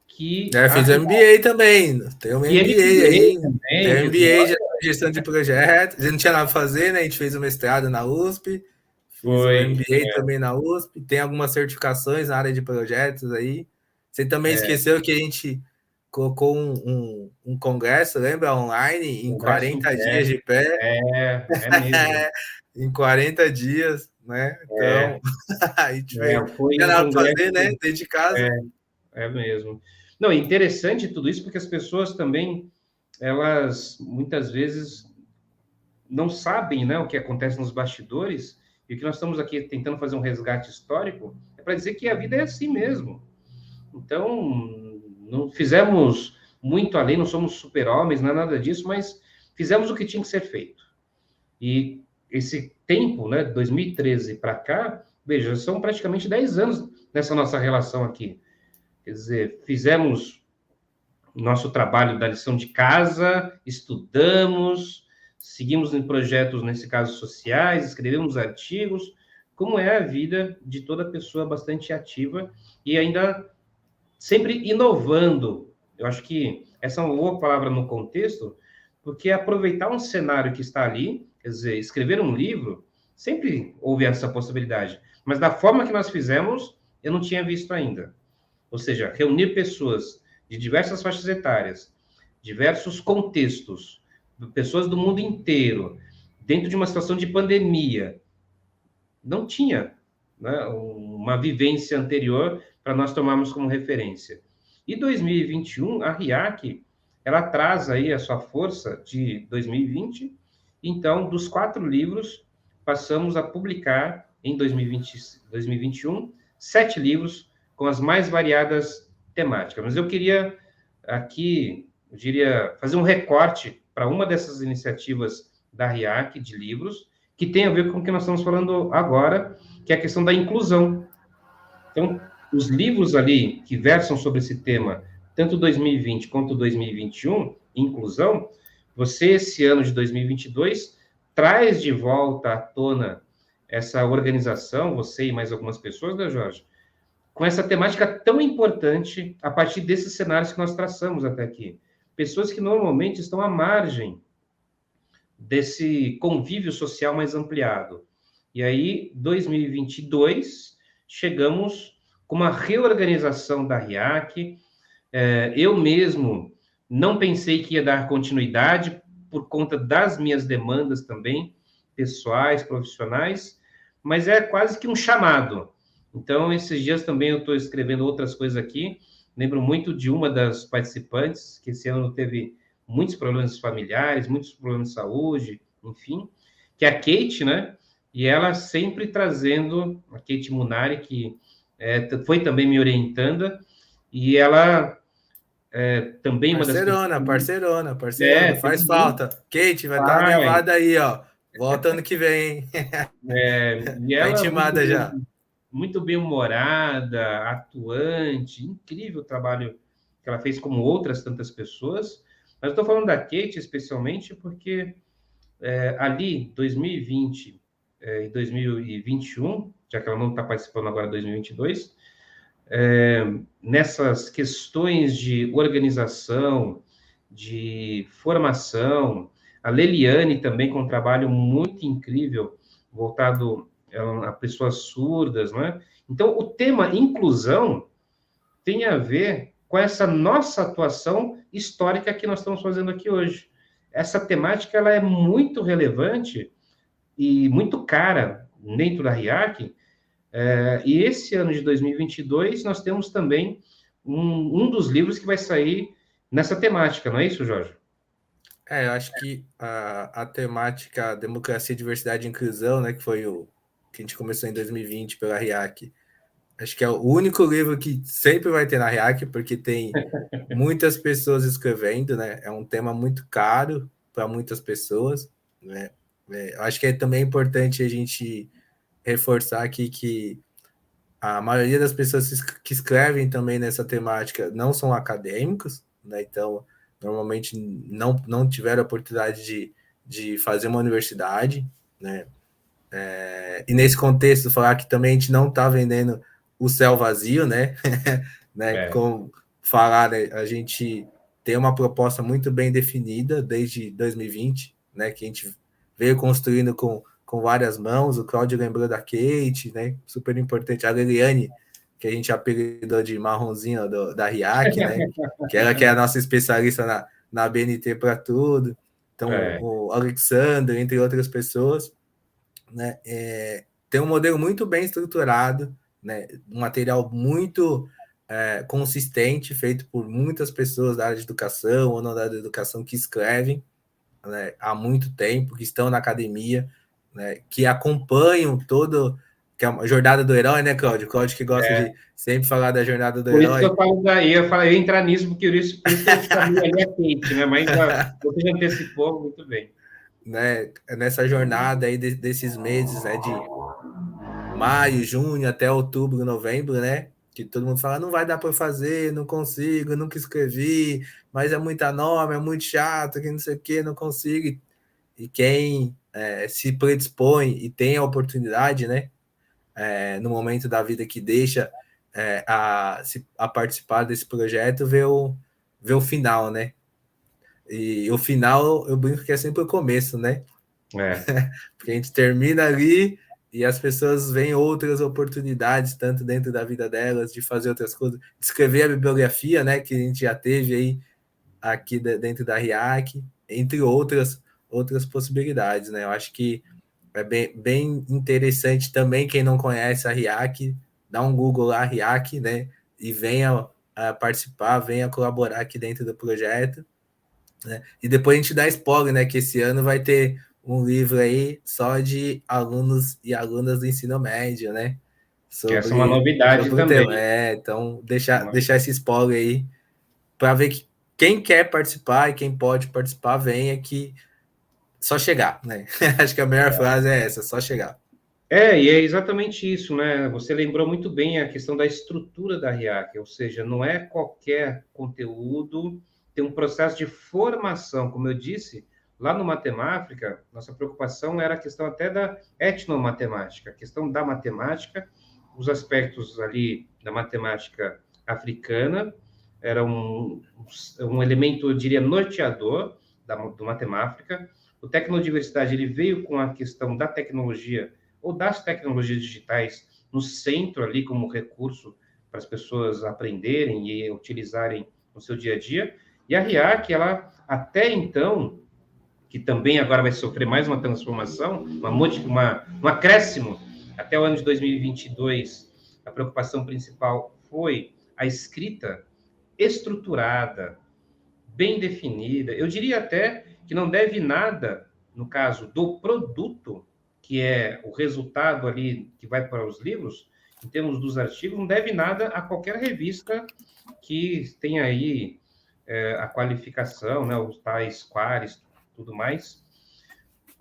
Speaker 1: que
Speaker 2: Fiz MBA também, tem um
Speaker 1: e
Speaker 2: MBA aí, tem um
Speaker 1: também,
Speaker 2: MBA de gestão de projetos, a gente não tinha nada a fazer, né? A gente fez o mestrado na USP, fiz o
Speaker 1: foi,
Speaker 2: MBA também na USP, tem algumas certificações na área de projetos aí. Você também esqueceu que a gente colocou um congresso, lembra? Online, em
Speaker 1: congresso em
Speaker 2: 40
Speaker 1: pé,
Speaker 2: dias de pé.
Speaker 1: é mesmo,
Speaker 2: Em 40 dias, né? Então, a gente fez. Não
Speaker 1: foi
Speaker 2: tinha
Speaker 1: um
Speaker 2: nada para
Speaker 1: congresso,
Speaker 2: fazer, né? Dentro de casa.
Speaker 1: é mesmo. Não, é interessante tudo isso, porque as pessoas também, elas muitas vezes não sabem, né, o que acontece nos bastidores, e o que nós estamos aqui tentando fazer um resgate histórico é para dizer que a vida é assim mesmo. Então, não fizemos muito além, não somos super-homens, não é nada disso, mas fizemos o que tinha que ser feito. E esse tempo, né, 2013 para cá, veja, são praticamente 10 anos nessa nossa relação aqui. Quer dizer, fizemos nosso trabalho da lição de casa, estudamos, seguimos em projetos, nesse caso, sociais, escrevemos artigos, como é a vida de toda pessoa bastante ativa e ainda sempre inovando. Eu acho que essa é uma boa palavra no contexto, porque aproveitar um cenário que está ali, quer dizer, escrever um livro, sempre houve essa possibilidade, mas da forma que nós fizemos, eu não tinha visto ainda. Ou seja, reunir pessoas de diversas faixas etárias, diversos contextos, pessoas do mundo inteiro, dentro de uma situação de pandemia. Não tinha, né, uma vivência anterior para nós tomarmos como referência. E 2021, a RIAC, ela traz aí a sua força de 2020. Então, dos 4 livros, passamos a publicar em 2021 7 livros com as mais variadas temáticas. Mas eu queria aqui, eu diria, fazer um recorte para uma dessas iniciativas da RIAC de livros, que tem a ver com o que nós estamos falando agora, que é a questão da inclusão. Então, os livros ali que versam sobre esse tema, tanto 2020 quanto 2021, inclusão, você, esse ano de 2022, traz de volta à tona essa organização, você e mais algumas pessoas, né, Jorge? Com essa temática tão importante a partir desses cenários que nós traçamos até aqui. Pessoas que normalmente estão à margem desse convívio social mais ampliado. E aí, 2022, chegamos com uma reorganização da RIAC. Eu mesmo não pensei que ia dar continuidade por conta das minhas demandas também, pessoais, profissionais, mas é quase que um chamado. Então, esses dias também eu estou escrevendo outras coisas aqui. Lembro muito de uma das participantes, que esse ano teve muitos problemas familiares, muitos problemas de saúde, enfim, que é a Kate, né? E ela sempre trazendo, a Kate Munari, que foi também me orientando, e ela também uma das pessoas...
Speaker 2: Parcerona, faz falta. Kate, vai estar gravada aí, ó. Volta ano que vem, hein?
Speaker 1: E
Speaker 2: Tá
Speaker 1: ela
Speaker 2: intimada já.
Speaker 1: Muito bem-humorada, atuante, incrível o trabalho que ela fez como outras tantas pessoas. Mas eu estou falando da Kate especialmente porque ali, 2020 e 2021, já que ela não está participando agora de 2022, nessas questões de organização, de formação, a Leliane também com um trabalho muito incrível voltado a pessoas surdas, né? Então, o tema inclusão tem a ver com essa nossa atuação histórica que nós estamos fazendo aqui hoje. Essa temática ela é muito relevante e muito cara dentro da RIAC, e esse ano de 2022 nós temos também um dos livros que vai sair nessa temática, não é isso, Jorge?
Speaker 2: Eu acho que a temática democracia, diversidade e inclusão, né, que foi o que a gente começou em 2020 pela RIAC, acho que é o único livro que sempre vai ter na RIAC, porque tem muitas pessoas escrevendo, né? É um tema muito caro para muitas pessoas, né? Acho que é também importante a gente reforçar aqui que a maioria das pessoas que escrevem também nessa temática não são acadêmicos, né? Então, normalmente não tiveram a oportunidade de fazer uma universidade, né? E nesse contexto, falar que também a gente não está vendendo o céu vazio, né? Né? Como falar, né? A gente tem uma proposta muito bem definida desde 2020, né? Que a gente veio construindo com várias mãos. O Claudio lembrou da Kate, né? Super importante. A Liliane, que a gente apelidou de marronzinho da RIAC, né? Que ela que é a nossa especialista na BNT para tudo. Então, o Alexandre, entre outras pessoas, né? Tem um modelo muito bem estruturado, né? Um material muito consistente, feito por muitas pessoas da área de educação ou não da área de educação que escrevem, né, há muito tempo, que estão na academia, né, que acompanham todo que é a jornada do herói, né, Cláudio? Cláudio que gosta de sempre falar da jornada do
Speaker 1: por
Speaker 2: herói.
Speaker 1: Por isso que eu falo daí, eu ia entrar nisso, por isso que eu chamei ali a Kate, né? Mas você já antecipou muito bem.
Speaker 2: Né, nessa jornada aí desses meses, né, de maio, junho até outubro, novembro, né? Que todo mundo fala, não vai dar para fazer, não consigo, nunca escrevi, mas é muita norma, é muito chato, que não sei o que, não consigo. E quem se predispõe e tem a oportunidade, né? No momento da vida que deixa a participar desse projeto, vê o final, né? E o final, eu brinco que é sempre o começo, né? Porque a gente termina ali e as pessoas veem outras oportunidades, tanto dentro da vida delas, de fazer outras coisas, de escrever a bibliografia, né, que a gente já teve aí aqui dentro da RIAC, entre outras possibilidades, né? Eu acho que é bem interessante também, quem não conhece a RIAC, dá um Google lá, RIAC, né, e venha participar, venha colaborar aqui dentro do projeto, né? E depois a gente dá spoiler, né, que esse ano vai ter um livro aí só de alunos e alunas do ensino médio, né?
Speaker 1: Essa é uma novidade também.
Speaker 2: Então, deixar esse spoiler aí para ver que quem quer participar e quem pode participar, venha que só chegar, né? Acho que a melhor frase é essa, só chegar.
Speaker 1: E é exatamente isso, né? Você lembrou muito bem a questão da estrutura da RIAC, ou seja, não é qualquer conteúdo, tem um processo de formação, como eu disse, lá no Matemáfrica, nossa preocupação era a questão até da etnomatemática, a questão da matemática, os aspectos ali da matemática africana, era um elemento, eu diria, norteador do Matemáfrica. O Tecnodiversidade, ele veio com a questão da tecnologia ou das tecnologias digitais no centro ali como recurso para as pessoas aprenderem e utilizarem no seu dia a dia. E a RIAC, ela até então, que também agora vai sofrer mais uma transformação, um acréscimo, até o ano de 2022, a preocupação principal foi a escrita estruturada, bem definida. Eu diria até que não deve nada, no caso do produto, que é o resultado ali que vai para os livros, em termos dos artigos, não deve nada a qualquer revista que tenha aí a qualificação, né, os tais quares, tudo mais,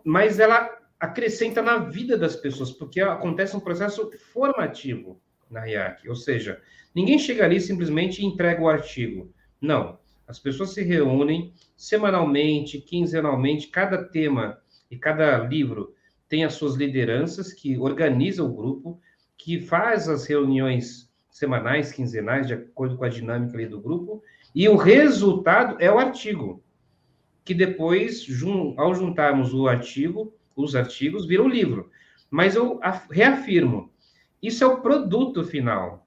Speaker 1: mas ela acrescenta na vida das pessoas, porque acontece um processo formativo na RIAC, ou seja, ninguém chega ali simplesmente e entrega o artigo. Não, as pessoas se reúnem semanalmente, quinzenalmente, cada tema e cada livro tem as suas lideranças que organizam o grupo, que faz as reuniões semanais, quinzenais, de acordo com a dinâmica ali do grupo, e o resultado é o artigo, que depois, ao juntarmos os artigos, vira um livro. Mas eu reafirmo, isso é o produto final.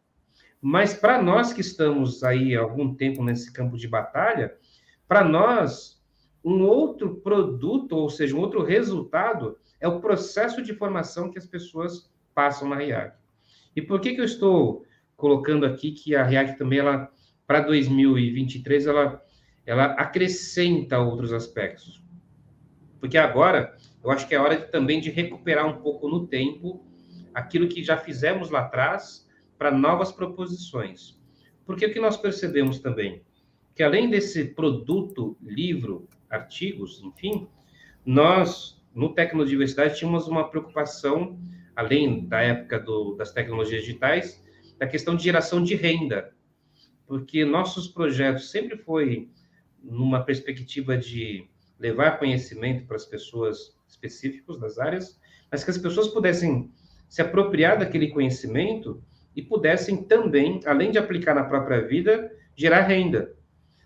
Speaker 1: Mas para nós que estamos aí há algum tempo nesse campo de batalha, para nós, um outro produto, ou seja, um outro resultado, é o processo de formação que as pessoas passam na RIAC. E por que eu estou colocando aqui que a RIAC também, ela, para 2023, ela acrescenta outros aspectos? Porque agora, eu acho que é hora também de recuperar um pouco no tempo aquilo que já fizemos lá atrás para novas proposições. Porque o que nós percebemos também? Que além desse produto, livro, artigos, enfim, nós, no Tecnodiversidade, tínhamos uma preocupação, além da época das tecnologias digitais, da questão de geração de renda. Porque nossos projetos sempre foi numa perspectiva de levar conhecimento para as pessoas específicas das áreas, mas que as pessoas pudessem se apropriar daquele conhecimento e pudessem também, além de aplicar na própria vida, gerar renda.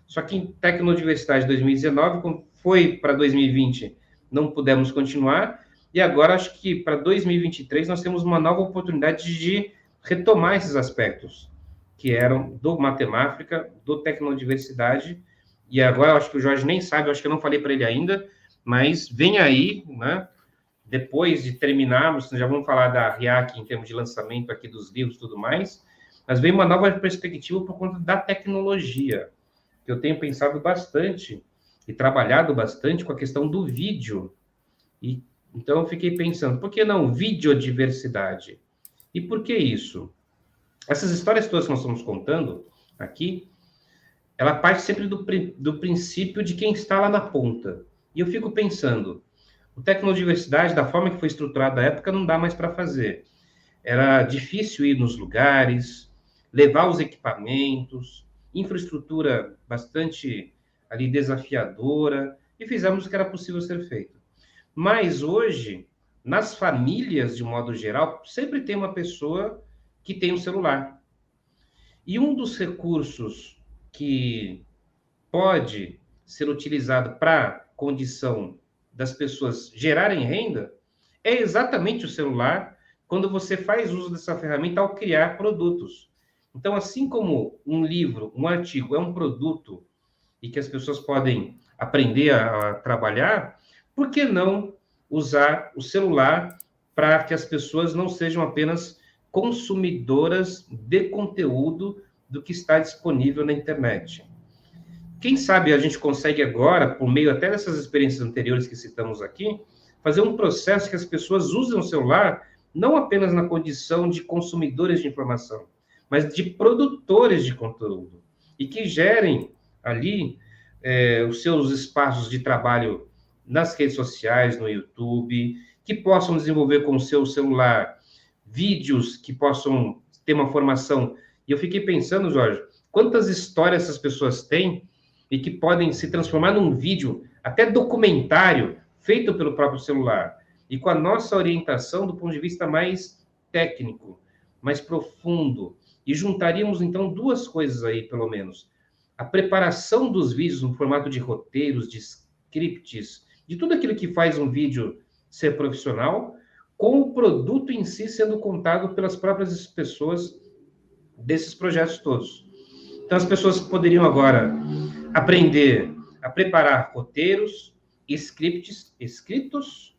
Speaker 1: Só que em Tecnodiversidade 2019, como foi para 2020, não pudemos continuar, e agora acho que para 2023 nós temos uma nova oportunidade de retomar esses aspectos, que eram do Matemática, do Tecnodiversidade, e agora eu acho que o Jorge nem sabe, eu acho que eu não falei para ele ainda, mas vem aí, né? Depois de terminarmos, já vamos falar da RIAC em termos de lançamento aqui dos livros e tudo mais, mas vem uma nova perspectiva por conta da tecnologia, que eu tenho pensado bastante e trabalhado bastante com a questão do vídeo. E então eu fiquei pensando, por que não videodiversidade? E por que isso? Essas histórias todas que nós estamos contando aqui, ela parte sempre do princípio de quem está lá na ponta. E eu fico pensando, o Tecnodiversidade, da forma que foi estruturada à época, não dá mais para fazer. Era difícil ir nos lugares, levar os equipamentos, infraestrutura bastante ali desafiadora, e fizemos o que era possível ser feito. Mas hoje, nas famílias, de modo geral, sempre tem uma pessoa que tem um celular. E um dos recursos que pode ser utilizado para a condição das pessoas gerarem renda é exatamente o celular, quando você faz uso dessa ferramenta ao criar produtos. Então, assim como um livro, um artigo é um produto e que as pessoas podem aprender a trabalhar, por que não usar o celular para que as pessoas não sejam apenas consumidoras de conteúdo do que está disponível na internet? Quem sabe a gente consegue agora, por meio até dessas experiências anteriores que citamos aqui, fazer um processo que as pessoas usem o celular não apenas na condição de consumidores de informação, mas de produtores de conteúdo, e que gerem ali os seus espaços de trabalho nas redes sociais, no YouTube, que possam desenvolver com o seu celular vídeos que possam ter uma formação. E eu fiquei pensando, Jorge, quantas histórias essas pessoas têm e que podem se transformar num vídeo, até documentário, feito pelo próprio celular, e com a nossa orientação do ponto de vista mais técnico, mais profundo. E juntaríamos, então, duas coisas aí, pelo menos. A preparação dos vídeos no formato de roteiros, de scripts, de tudo aquilo que faz um vídeo ser profissional, com o produto em si sendo contado pelas próprias pessoas desses projetos todos. Então, as pessoas poderiam agora aprender a preparar roteiros, scripts escritos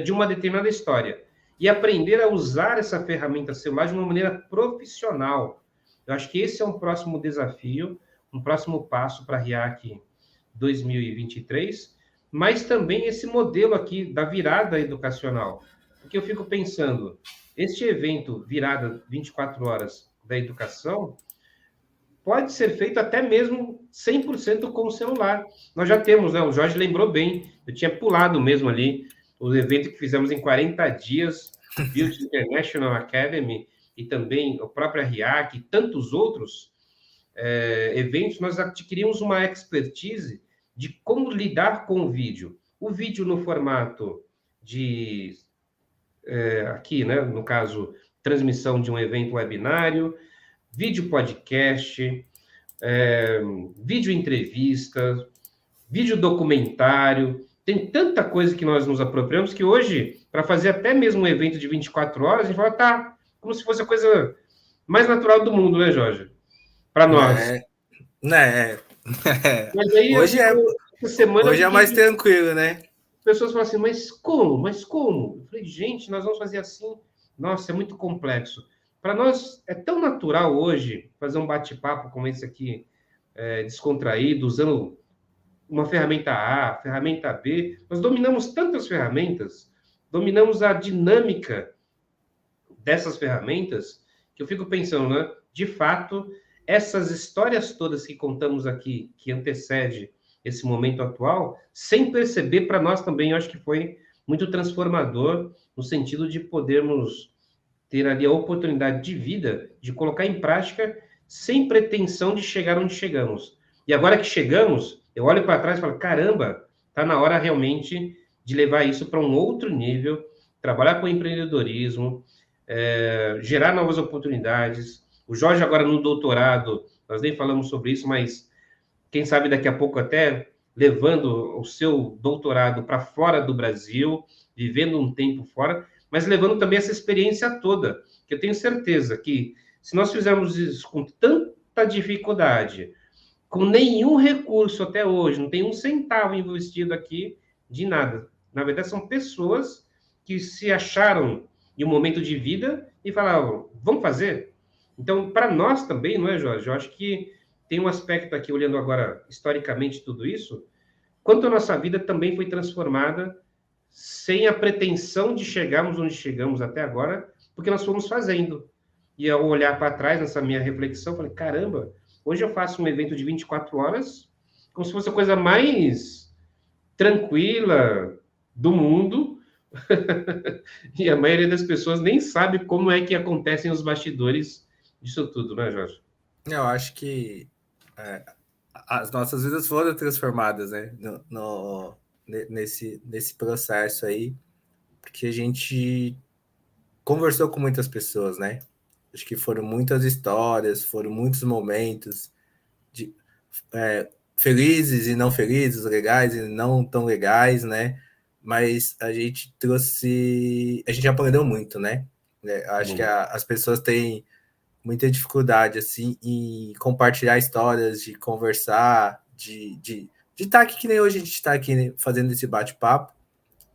Speaker 1: de uma determinada história e aprender a usar essa ferramenta celular de uma maneira profissional. Eu acho que esse é um próximo desafio, um próximo passo para a RIAC 2023, mas também esse modelo aqui da virada educacional. Porque eu fico pensando, este evento virada 24 horas da educação pode ser feito até mesmo 100% com o celular. Nós já temos, né? O Jorge lembrou bem, eu tinha pulado mesmo ali o evento que fizemos em 40 dias, Build International Academy, e também o próprio RIAC e tantos outros eventos, nós adquirimos uma expertise de como lidar com o vídeo. O vídeo no formato de, aqui, né? No caso, transmissão de um evento webinário, vídeo podcast, vídeo entrevista, vídeo documentário, tem tanta coisa que nós nos apropriamos que hoje, para fazer até mesmo um evento de 24 horas, a gente fala, tá, como se fosse a coisa mais natural do mundo, né, Jorge? Para nós.
Speaker 2: É, né?
Speaker 1: Mas aí eu
Speaker 2: Hoje é,
Speaker 1: fico, essa semana eu
Speaker 2: hoje é mais
Speaker 1: fiquei,
Speaker 2: tranquilo, né?
Speaker 1: as pessoas falam assim, mas como? Mas como? Eu falei, gente, nós vamos fazer assim? Nossa, é muito complexo. Para nós é tão natural hoje fazer um bate-papo como esse aqui, descontraído, usando uma ferramenta A, ferramenta B. Nós dominamos tantas ferramentas, dominamos a dinâmica dessas ferramentas, que eu fico pensando, né? De fato, essas histórias todas que contamos aqui, que antecede esse momento atual, sem perceber, para nós também, eu acho que foi muito transformador, no sentido de podermos ter ali a oportunidade de vida, de colocar em prática, sem pretensão de chegar onde chegamos. E agora que chegamos, eu olho para trás e falo, caramba, está na hora realmente de levar isso para um outro nível, trabalhar com empreendedorismo, gerar novas oportunidades. O Jorge agora no doutorado, nós nem falamos sobre isso, mas quem sabe daqui a pouco até levando o seu doutorado para fora do Brasil, vivendo um tempo fora, mas levando também essa experiência toda, que eu tenho certeza que se nós fizermos isso com tanta dificuldade, com nenhum recurso até hoje, não tem um centavo investido aqui de nada. Na verdade, são pessoas que se acharam em um momento de vida e falaram, vamos fazer? Então, para nós também, não é, Jorge? Eu acho que tem um aspecto aqui, olhando agora historicamente tudo isso, quanto a nossa vida também foi transformada sem a pretensão de chegarmos onde chegamos até agora, porque nós fomos fazendo. E ao olhar para trás nessa minha reflexão, falei, caramba, hoje eu faço um evento de 24 horas, como se fosse a coisa mais tranquila do mundo, e a maioria das pessoas nem sabe como é que acontecem os bastidores disso tudo, né, Jorge?
Speaker 2: Eu acho que é, as nossas vidas foram transformadas, né? Nesse processo aí, porque a gente conversou com muitas pessoas, né? Acho que foram muitas histórias, foram muitos momentos de, felizes e não felizes, legais e não tão legais, né? Mas a gente trouxe. A gente aprendeu muito, né? Acho que as pessoas têm muita dificuldade assim em compartilhar histórias, de conversar, de estar aqui que nem hoje a gente está aqui, né, fazendo esse bate-papo,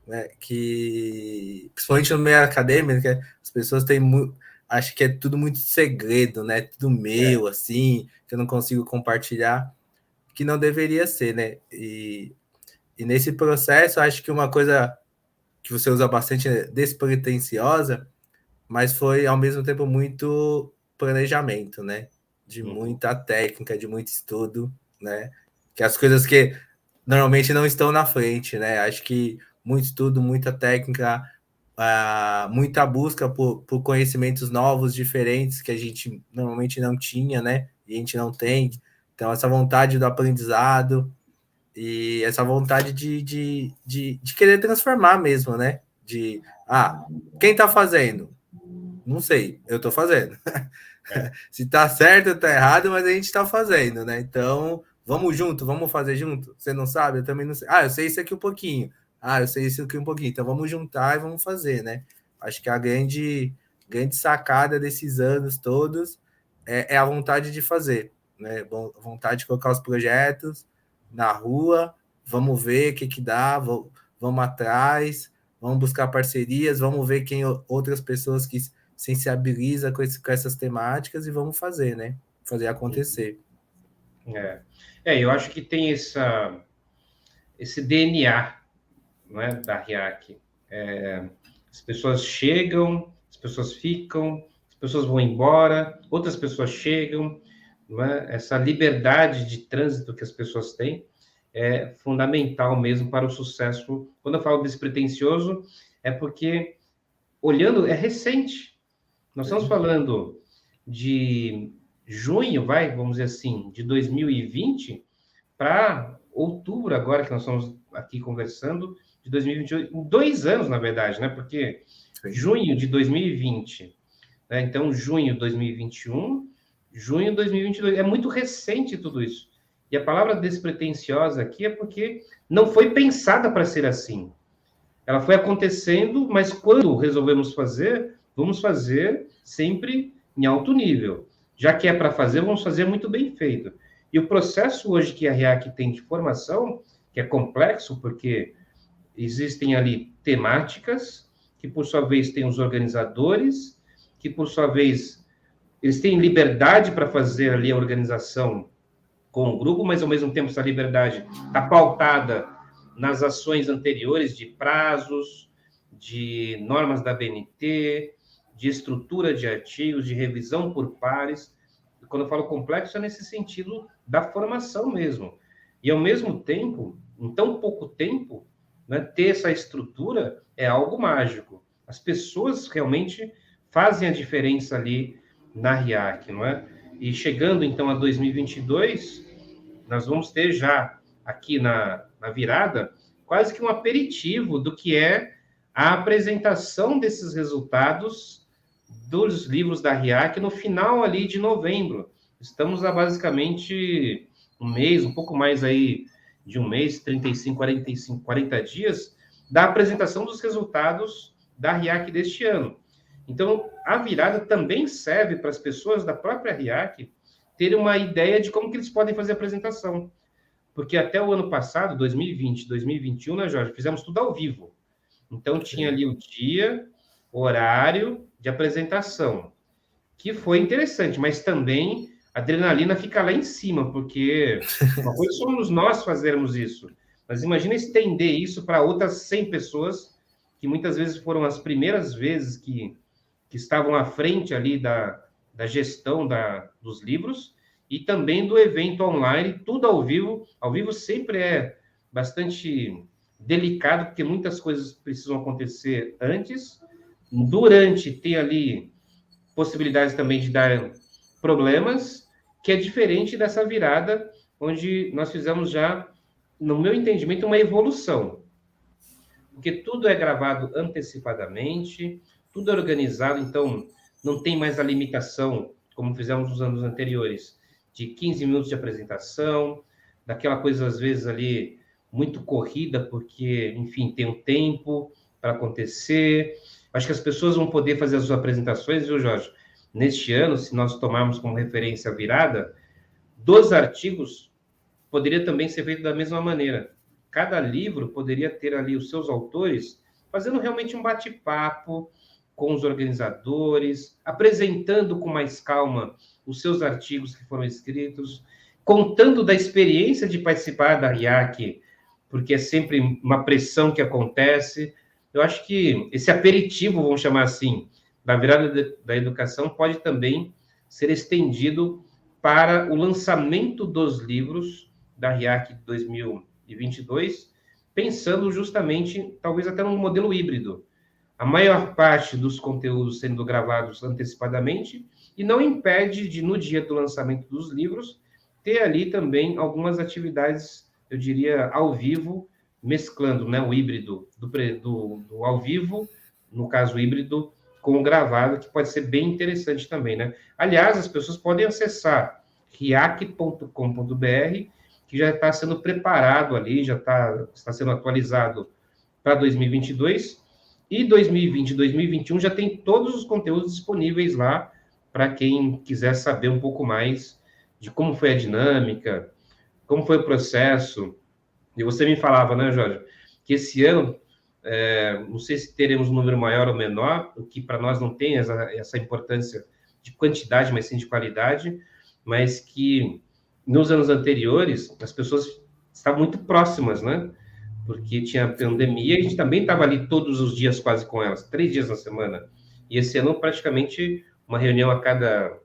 Speaker 2: né, que principalmente no meio acadêmico, né, as pessoas têm muito, acho que é tudo muito segredo, né, tudo meu, assim, que eu não consigo compartilhar, que não deveria ser, né, e nesse processo, acho que uma coisa que você usa bastante é despretensiosa, mas foi ao mesmo tempo muito planejamento, né? De muita técnica, de muito estudo, né? Que as coisas que normalmente não estão na frente, né? Acho que muito estudo, muita técnica, muita busca por conhecimentos novos, diferentes, que a gente normalmente não tinha, né? E a gente não tem. Então, essa vontade do aprendizado e essa vontade de querer transformar mesmo, né? Quem está fazendo? Não sei, eu estou fazendo. Se tá certo ou tá errado, mas a gente está fazendo, né? Então, vamos junto, vamos fazer junto. Você não sabe? Eu também não sei. Eu sei isso aqui um pouquinho. Eu sei isso aqui um pouquinho. Então, vamos juntar e vamos fazer, né? Acho que a grande sacada desses anos todos é a vontade de fazer, né? Vontade de colocar os projetos na rua, vamos ver o que dá, vamos atrás, vamos buscar parcerias, vamos ver quem outras pessoas que sensibiliza com essas temáticas e vamos fazer, né? Fazer acontecer.
Speaker 1: Eu acho que tem esse DNA, não é, da RIAC. As pessoas chegam, as pessoas ficam, as pessoas vão embora, outras pessoas chegam, não é? Essa liberdade de trânsito que as pessoas têm é fundamental mesmo para o sucesso. Quando eu falo despretensioso, é porque, olhando, é recente. Nós estamos falando de junho, vamos dizer assim, de 2020 para outubro, agora que nós estamos aqui conversando, de 2028, em 2 anos, na verdade, né? Porque junho de 2020, né? Então, junho de 2021, junho de 2022, é muito recente tudo isso. E a palavra despretensiosa aqui é porque não foi pensada para ser assim. Ela foi acontecendo, mas quando resolvemos fazer, vamos fazer sempre em alto nível. Já que é para fazer, vamos fazer muito bem feito. E o processo hoje que a RIAC tem de formação, que é complexo, porque existem ali temáticas, que por sua vez têm os organizadores, que por sua vez eles têm liberdade para fazer ali a organização com o grupo, mas ao mesmo tempo essa liberdade está pautada nas ações anteriores de prazos, de normas da BNT, de estrutura de artigos, de revisão por pares. E quando eu falo complexo, é nesse sentido da formação mesmo. E, ao mesmo tempo, em tão pouco tempo, né, ter essa estrutura é algo mágico. As pessoas realmente fazem a diferença ali na RIAC, não é? E chegando, então, a 2022, nós vamos ter já aqui na virada quase que um aperitivo do que é a apresentação desses resultados dos livros da RIAC no final ali de novembro. Estamos a basicamente um mês, um pouco mais aí de um mês, 35, 40 dias, da apresentação dos resultados da RIAC deste ano. Então, a virada também serve para as pessoas da própria RIAC terem uma ideia de como que eles podem fazer a apresentação. Porque até o ano passado, 2020, 2021, né, Jorge, fizemos tudo ao vivo. Então, tinha ali o dia, horário de apresentação, que foi interessante, mas também a adrenalina fica lá em cima, porque uma coisa somos nós fazermos isso, mas imagina estender isso para outras 100 pessoas, que muitas vezes foram as primeiras vezes que estavam à frente ali da gestão dos livros, e também do evento online, tudo ao vivo. Ao vivo sempre é bastante delicado, porque muitas coisas precisam acontecer antes, durante tem ali possibilidades também de dar problemas, que é diferente dessa virada, onde nós fizemos já, no meu entendimento, uma evolução. Porque tudo é gravado antecipadamente, tudo é organizado, então não tem mais a limitação, como fizemos nos anos anteriores, de 15 minutos de apresentação, daquela coisa, às vezes, ali, muito corrida, porque, enfim, tem um tempo para acontecer. Acho que as pessoas vão poder fazer as suas apresentações, viu, Jorge? Neste ano, se nós tomarmos como referência a virada, dos artigos poderia também ser feito da mesma maneira. Cada livro poderia ter ali os seus autores fazendo realmente um bate-papo com os organizadores, apresentando com mais calma os seus artigos que foram escritos, contando da experiência de participar da RIAC, porque é sempre uma pressão que acontece. Eu acho que esse aperitivo, vamos chamar assim, da virada da educação pode também ser estendido para o lançamento dos livros da RIAC 2022, pensando justamente, talvez até num modelo híbrido. A maior parte dos conteúdos sendo gravados antecipadamente e não impede de, no dia do lançamento dos livros, ter ali também algumas atividades, eu diria, ao vivo, mesclando, né, o híbrido do ao vivo, no caso híbrido, com o gravado, que pode ser bem interessante também, né? Aliás, as pessoas podem acessar riac.com.br, que já está sendo preparado ali, já está sendo atualizado para 2022, e 2020 e 2021 já tem todos os conteúdos disponíveis lá para quem quiser saber um pouco mais de como foi a dinâmica, como foi o processo. E você me falava, né, Jorge, que esse ano, não sei se teremos um número maior ou menor, o que para nós não tem essa importância de quantidade, mas sim de qualidade, mas que nos anos anteriores as pessoas estavam muito próximas, né? Porque tinha pandemia e a gente também estava ali todos os dias quase com elas, 3 dias na semana. E esse ano, praticamente, uma reunião a cada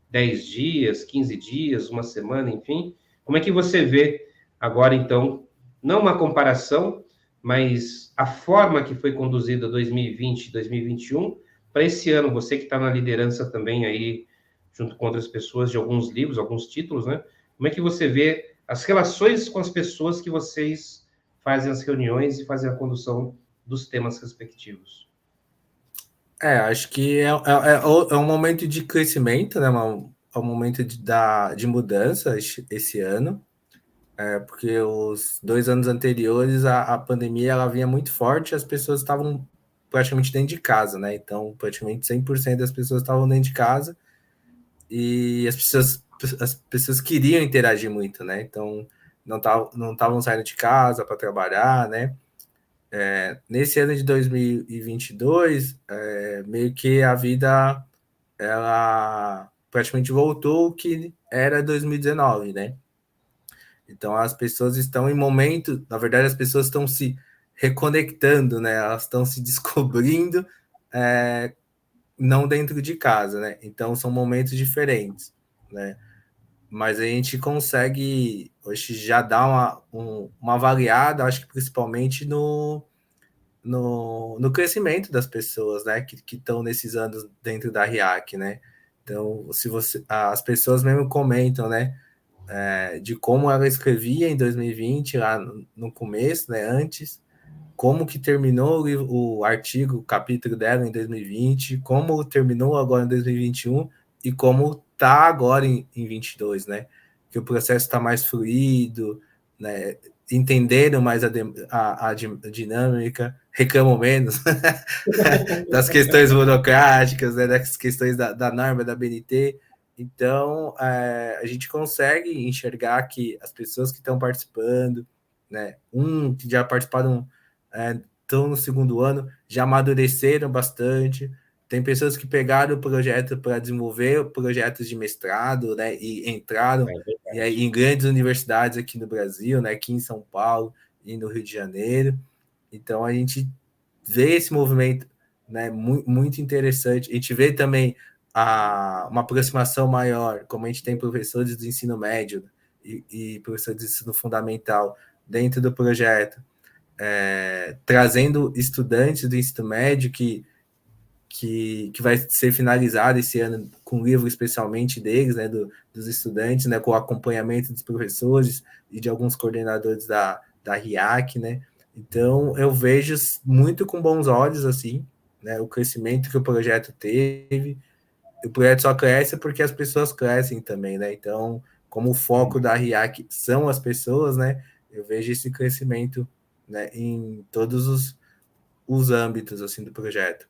Speaker 1: 10 dias, 15 dias, uma semana, enfim. Como é que você vê agora, então, não uma comparação, mas a forma que foi conduzida 2020 e 2021 para esse ano, você que está na liderança também aí, junto com outras pessoas, de alguns livros, alguns títulos, né? Como é que você vê as relações com as pessoas que vocês fazem as reuniões e fazem a condução dos temas respectivos?
Speaker 2: Acho que é um momento de crescimento, né? É um momento de mudança esse ano. porque os 2 anos anteriores a pandemia ela vinha muito forte, as pessoas estavam praticamente dentro de casa, né? Então, praticamente 100% das pessoas estavam dentro de casa e as pessoas queriam interagir muito, né? Então, não estavam saindo de casa para trabalhar, né? Nesse ano de 2022, meio que a vida ela praticamente voltou o que era 2019, né? Então as pessoas estão em momento, na verdade as pessoas estão se reconectando, né? Elas estão se descobrindo, é, não dentro de casa, né? Então são momentos diferentes, né? Mas a gente consegue hoje já dar uma avaliada, acho que principalmente no crescimento das pessoas, né? Que estão nesses anos dentro da RIAC, né? Então, se você, as pessoas mesmo comentam, né? De como ela escrevia em 2020, lá no começo, né, antes, como que terminou o artigo, o capítulo dela em 2020, como terminou agora em 2021 e como tá agora em 22, né? Que o processo está mais fluido, né? Entenderam mais a dinâmica, reclamam menos das questões burocráticas, né? Das questões da norma da BNT. Então, a gente consegue enxergar que as pessoas que estão participando, né, que já participaram, estão no segundo ano, já amadureceram bastante. Tem pessoas que pegaram o projeto para desenvolver projetos de mestrado, né, e entraram em grandes universidades aqui no Brasil, né, aqui em São Paulo e no Rio de Janeiro. Então, a gente vê esse movimento, né, muito interessante. A gente vê também uma aproximação maior, como a gente tem professores do ensino médio e professores do ensino fundamental dentro do projeto, trazendo estudantes do ensino médio que vai ser finalizado esse ano com um livro especialmente deles, né, dos estudantes, né, com o acompanhamento dos professores e de alguns coordenadores da RIAC, né. Então, eu vejo muito com bons olhos, assim, né, o crescimento que o projeto teve. O projeto só cresce porque as pessoas crescem também, né? Então, como o foco da RIAC são as pessoas, né? Eu vejo esse crescimento, né, em todos os âmbitos, assim, do projeto.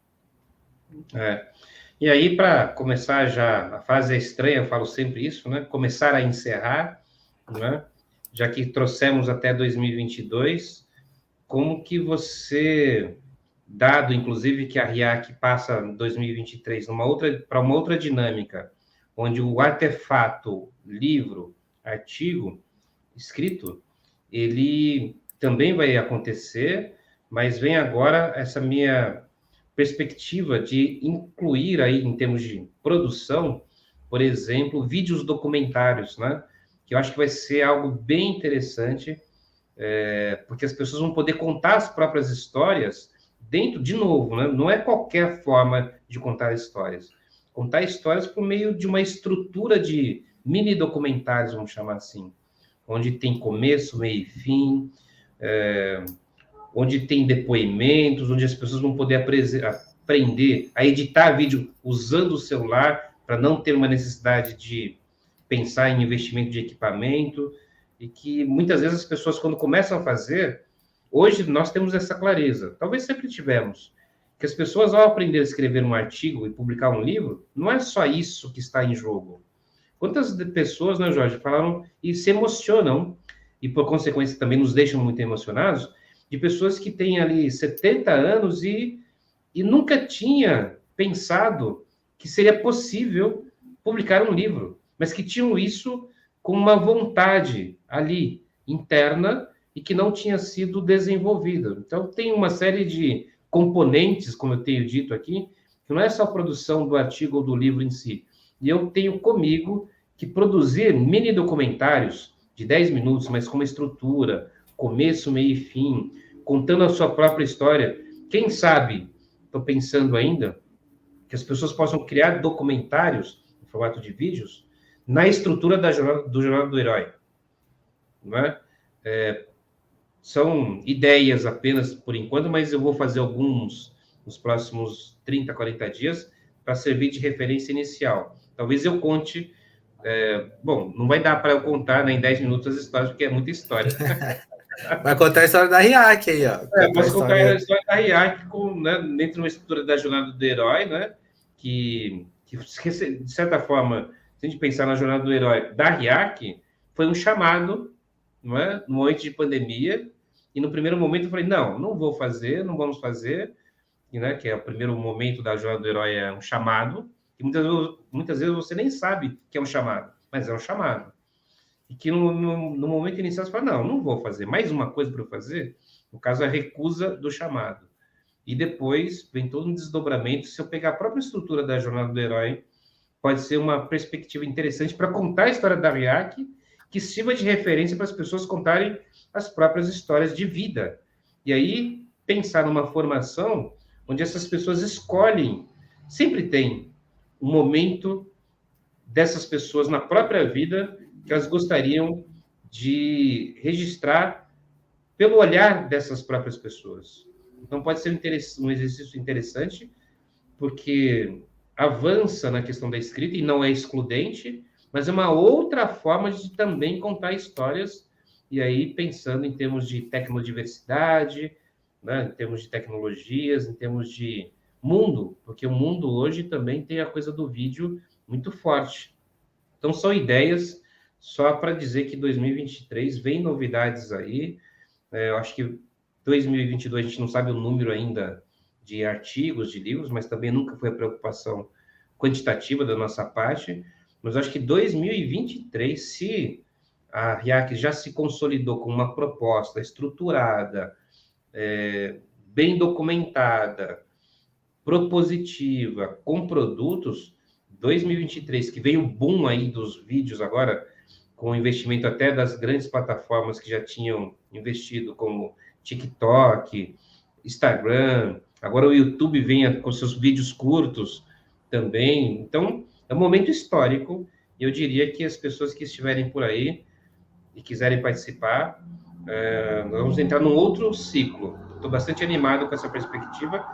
Speaker 1: E aí, para começar já, a fase é estranha, eu falo sempre isso, né? Começar a encerrar, né? Já que trouxemos até 2022, como que você, dado inclusive que a RIAC passa 2023 para uma outra dinâmica, onde o artefato, livro, artigo, escrito, ele também vai acontecer, mas vem agora essa minha perspectiva de incluir aí, em termos de produção, por exemplo, vídeos documentários, né? Que eu acho que vai ser algo bem interessante, porque as pessoas vão poder contar as próprias histórias dentro, de novo, né? Não é qualquer forma de contar histórias. Contar histórias por meio de uma estrutura de mini documentários, vamos chamar assim, onde tem começo, meio e fim, onde tem depoimentos, onde as pessoas vão poder aprender a editar vídeo usando o celular, para não ter uma necessidade de pensar em investimento de equipamento, e que muitas vezes as pessoas, quando começam a fazer, hoje nós temos essa clareza, talvez sempre tivemos, que as pessoas, ao aprender a escrever um artigo e publicar um livro, não é só isso que está em jogo. Quantas pessoas, né, Jorge, falaram e se emocionam, e por consequência também nos deixam muito emocionados, de pessoas que têm ali 70 anos e nunca tinha pensado que seria possível publicar um livro, mas que tinham isso com uma vontade ali interna e que não tinha sido desenvolvida. Então, tem uma série de componentes, como eu tenho dito aqui, que não é só a produção do artigo ou do livro em si. E eu tenho comigo que produzir mini documentários de 10 minutos, mas com uma estrutura, começo, meio e fim, contando a sua própria história. Quem sabe, estou pensando ainda, que as pessoas possam criar documentários em formato de vídeos na estrutura do Jornada do Herói. Não é? São ideias apenas por enquanto, mas eu vou fazer alguns nos próximos 30, 40 dias para servir de referência inicial. Talvez eu conte Bom, não vai dar para eu contar, né, em 10 minutos as histórias, porque é muita história.
Speaker 2: Vai contar a história da RIAC aí, ó.
Speaker 1: Posso contar a história da RIAC né, dentro de uma estrutura da jornada do herói, né? Que, de certa forma, se a gente pensar na jornada do herói da RIAC, foi um chamado, não é? No momento de pandemia, e no primeiro momento eu falei, não vou fazer, não vamos fazer, né? Que é o primeiro momento da jornada do herói, é um chamado, e muitas vezes você nem sabe que é um chamado, mas é um chamado. E que no momento inicial você fala, não vou fazer, mais uma coisa para eu fazer, no caso, a recusa do chamado. E depois vem todo um desdobramento. Se eu pegar a própria estrutura da jornada do herói, pode ser uma perspectiva interessante para contar a história da RIAC, que sirva de referência para as pessoas contarem as próprias histórias de vida. E aí, pensar numa formação onde essas pessoas escolhem, sempre tem um momento dessas pessoas na própria vida que elas gostariam de registrar pelo olhar dessas próprias pessoas. Então, pode ser um exercício interessante, porque avança na questão da escrita e não é excludente, mas é uma outra forma de também contar histórias, e aí pensando em termos de tecnodiversidade, né, em termos de tecnologias, em termos de mundo, porque o mundo hoje também tem a coisa do vídeo muito forte. Então, são ideias só para dizer que 2023 vem novidades aí. Eu acho que 2022 a gente não sabe o número ainda de artigos, de livros, mas também nunca foi a preocupação quantitativa da nossa parte. Mas acho que 2023, se a RIAC já se consolidou com uma proposta estruturada, bem documentada, propositiva, com produtos, 2023, que veio o boom aí dos vídeos agora, com o investimento até das grandes plataformas que já tinham investido, como TikTok, Instagram, agora o YouTube vem com seus vídeos curtos também. Então, é um momento histórico, e eu diria que as pessoas que estiverem por aí e quiserem participar, nós vamos entrar num outro ciclo. Estou bastante animado com essa perspectiva.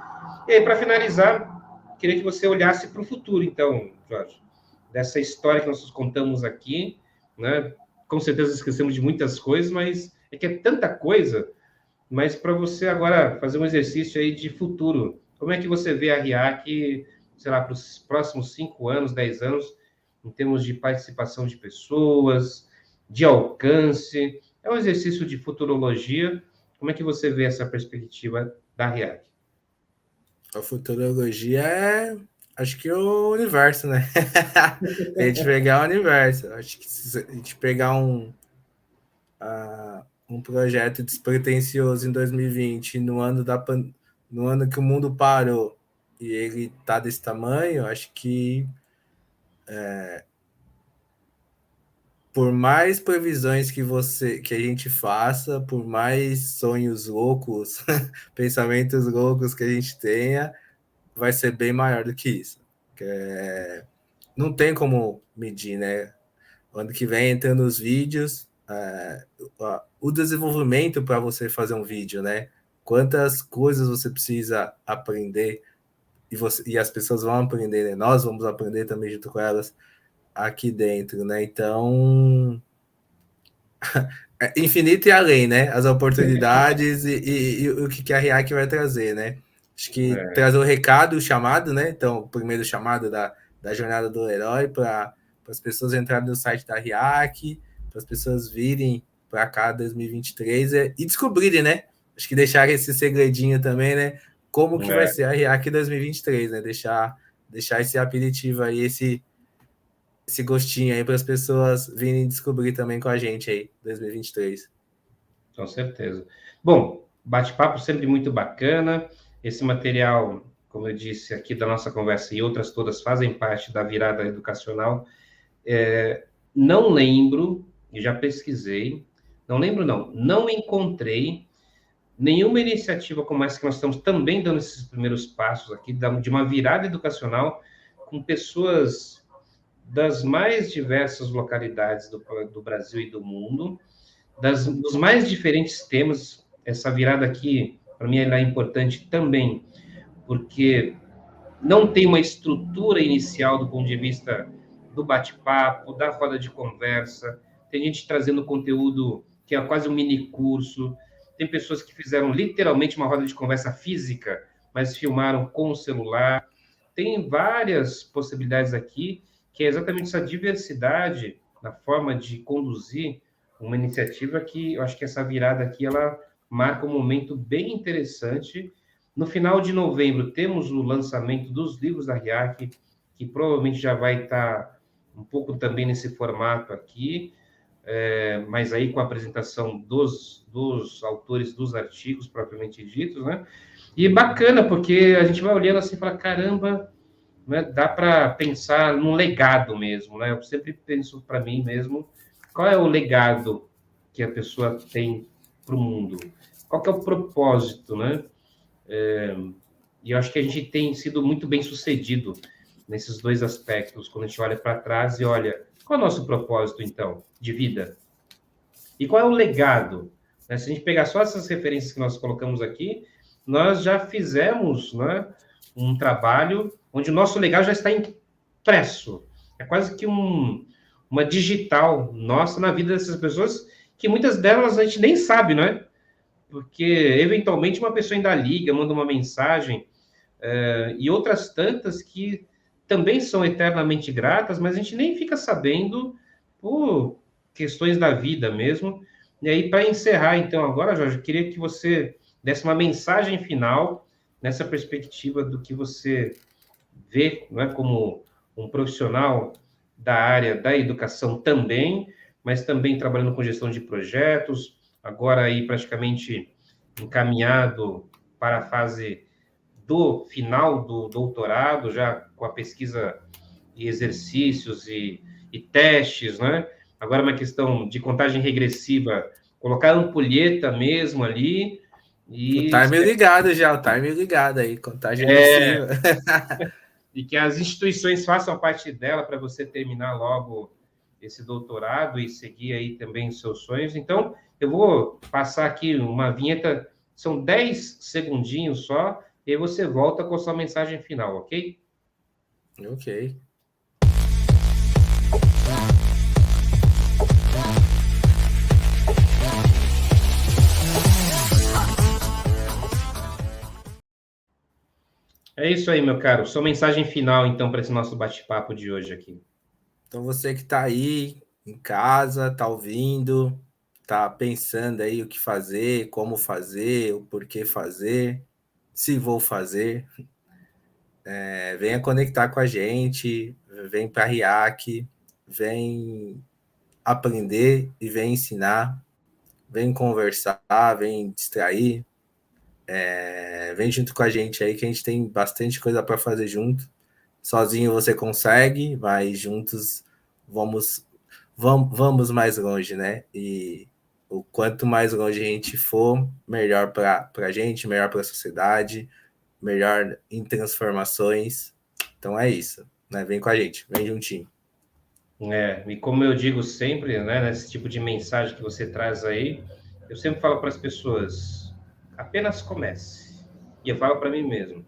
Speaker 1: E aí, para finalizar, queria que você olhasse para o futuro, então, Jorge, dessa história que nós contamos aqui, né? Com certeza esquecemos de muitas coisas, mas é que é tanta coisa. Mas para você agora fazer um exercício aí de futuro, como é que você vê a RIAC, sei lá, para os próximos 5 anos, 10 anos, em termos de participação de pessoas, de alcance? É um exercício de futurologia. Como é que você vê essa perspectiva da RIAC?
Speaker 2: A futurologia é, acho que o universo, né? A gente pegar o universo. Acho que se a gente pegar um projeto despretensioso em 2020, no ano que o mundo parou, e ele tá desse tamanho, acho que por mais previsões que a gente faça, por mais sonhos loucos, pensamentos loucos que a gente tenha, vai ser bem maior do que isso. Não tem como medir, né? Ano que vem entra nos vídeos, o desenvolvimento para você fazer um vídeo, né? Quantas coisas você precisa aprender e as pessoas vão aprender, né? Nós vamos aprender também junto com elas aqui dentro, né? Então, é infinito e além, né? As oportunidades e o que a RIAC vai trazer, né? Acho que trazer o recado, o chamado, né? Então, o primeiro chamado da jornada do herói para as pessoas entrarem no site da RIAC, para as pessoas virem para cá 2023 e descobrirem, né? Acho que deixar esse segredinho também, né? Como que vai ser a RIAC 2023, né? Deixar esse aperitivo aí, esse gostinho aí para as pessoas virem descobrir também com a gente aí, 2023.
Speaker 1: Com certeza. Bom, bate-papo sempre muito bacana. Esse material, como eu disse aqui da nossa conversa e outras todas, fazem parte da virada educacional. Não lembro, e já pesquisei, não encontrei nenhuma iniciativa como essa que nós estamos também dando esses primeiros passos aqui, de uma virada educacional com pessoas das mais diversas localidades do Brasil e do mundo, dos mais diferentes temas. Essa virada aqui, para mim, ela é importante também, porque não tem uma estrutura inicial do ponto de vista do bate-papo, da roda de conversa, tem gente trazendo conteúdo que é quase um mini curso, tem pessoas que fizeram literalmente uma roda de conversa física, mas filmaram com o celular. Tem várias possibilidades aqui, que é exatamente essa diversidade na forma de conduzir uma iniciativa que eu acho que essa virada aqui, ela marca um momento bem interessante. No final de novembro, temos o lançamento dos livros da RIAC, que provavelmente já vai estar um pouco também nesse formato aqui, mas aí com a apresentação dos autores dos artigos propriamente ditos, né? E bacana, porque a gente vai olhando assim e fala, caramba, né, dá para pensar num legado mesmo, né? Eu sempre penso para mim mesmo, qual é o legado que a pessoa tem para o mundo? Qual que é o propósito, né? E eu acho que a gente tem sido muito bem sucedido nesses dois aspectos, quando a gente olha para trás e olha, qual é o nosso propósito, então, de vida? E qual é o legado? Né? Se a gente pegar só essas referências que nós colocamos aqui, nós já fizemos, né, um trabalho onde o nosso legado já está impresso. É quase que uma digital nossa na vida dessas pessoas, que muitas delas a gente nem sabe, né? Porque, eventualmente, uma pessoa ainda liga, manda uma mensagem, e outras tantas que também são eternamente gratas, mas a gente nem fica sabendo por questões da vida mesmo. E aí, para encerrar, então, agora, Jorge, eu queria que você desse uma mensagem final nessa perspectiva do que você vê, não é, como um profissional da área da educação também, mas também trabalhando com gestão de projetos, agora aí praticamente encaminhado para a fase do final do doutorado, já com a pesquisa e exercícios e testes, né? Agora uma questão de contagem regressiva, colocar a ampulheta mesmo ali
Speaker 2: O
Speaker 1: e,
Speaker 2: time ligado já, o time ligado aí, contagem
Speaker 1: é,
Speaker 2: regressiva.
Speaker 1: e que as instituições façam parte dela para você terminar logo esse doutorado e seguir aí também os seus sonhos. Então, eu vou passar aqui uma vinheta, são 10 segundinhos só, e aí você volta com a sua mensagem final, ok?
Speaker 2: Ok.
Speaker 1: É isso aí, meu caro. Sua mensagem final, então, para esse nosso bate-papo de hoje aqui.
Speaker 2: Então você que está aí em casa, está ouvindo, está pensando aí o que fazer, como fazer, o porquê fazer, se vou fazer, venha conectar com a gente, vem para a RIAC, vem aprender e vem ensinar, vem conversar, vem distrair, vem junto com a gente aí que a gente tem bastante coisa para fazer junto. Sozinho você consegue, mas juntos vamos mais longe, né? E o quanto mais longe a gente for, melhor para a gente, melhor para a sociedade, melhor em transformações. Então é isso, né? Vem com a gente, vem juntinho.
Speaker 1: E como eu digo sempre, né, nesse tipo de mensagem que você traz aí, eu sempre falo para as pessoas, apenas comece. E eu falo para mim mesmo,